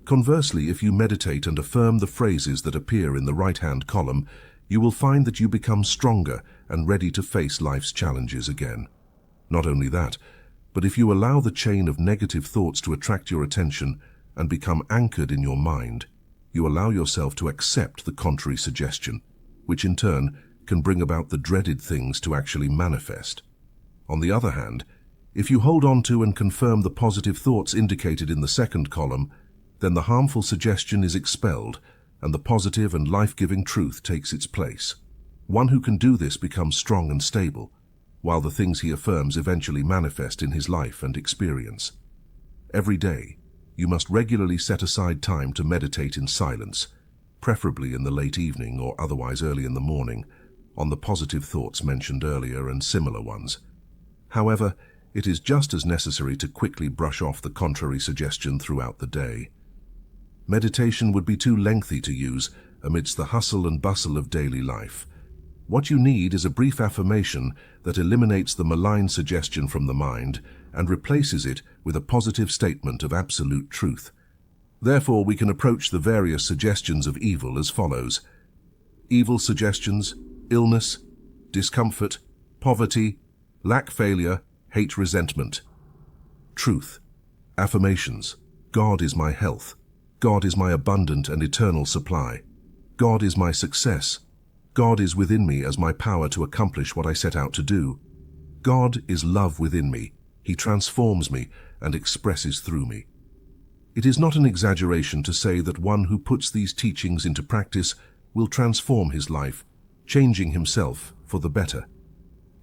Conversely, if you meditate and affirm the phrases that appear in the right-hand column, you will find that you become stronger and ready to face life's challenges again. Not only that, but if you allow the chain of negative thoughts to attract your attention and become anchored in your mind, you allow yourself to accept the contrary suggestion, which in turn can bring about the dreaded things to actually manifest. On the other hand, if you hold on to and confirm the positive thoughts indicated in the second column, then the harmful suggestion is expelled and the positive and life-giving truth takes its place. One who can do this becomes strong and stable, while the things he affirms eventually manifest in his life and experience. Every day, you must regularly set aside time to meditate in silence, preferably in the late evening or otherwise early in the morning, on the positive thoughts mentioned earlier and similar ones. However, it is just as necessary to quickly brush off the contrary suggestion throughout the day. Meditation would be too lengthy to use amidst the hustle and bustle of daily life. What you need is a brief affirmation that eliminates the malign suggestion from the mind and replaces it with a positive statement of absolute truth. Therefore, we can approach the various suggestions of evil as follows. Evil suggestions: illness, discomfort, poverty, lack, failure, hate, resentment. Truth. Affirmations: God is my health. God is my abundant and eternal supply. God is my success. God is within me as my power to accomplish what I set out to do. God is love within me. He transforms me and expresses through me. It is not an exaggeration to say that one who puts these teachings into practice will transform his life, changing himself for the better.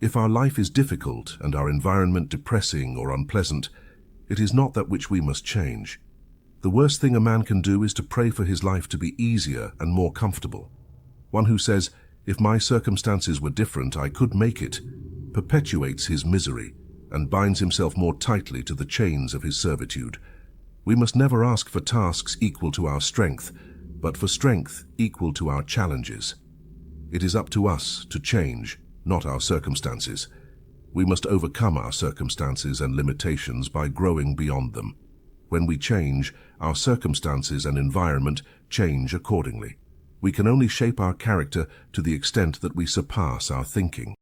If our life is difficult and our environment depressing or unpleasant, it is not that which we must change. The worst thing a man can do is to pray for his life to be easier and more comfortable. One who says, "If my circumstances were different, I could make it," perpetuates his misery and binds himself more tightly to the chains of his servitude. We must never ask for tasks equal to our strength, but for strength equal to our challenges. It is up to us to change, not our circumstances. We must overcome our circumstances and limitations by growing beyond them. When we change, our circumstances and environment change accordingly. We can only shape our character to the extent that we surpass our thinking.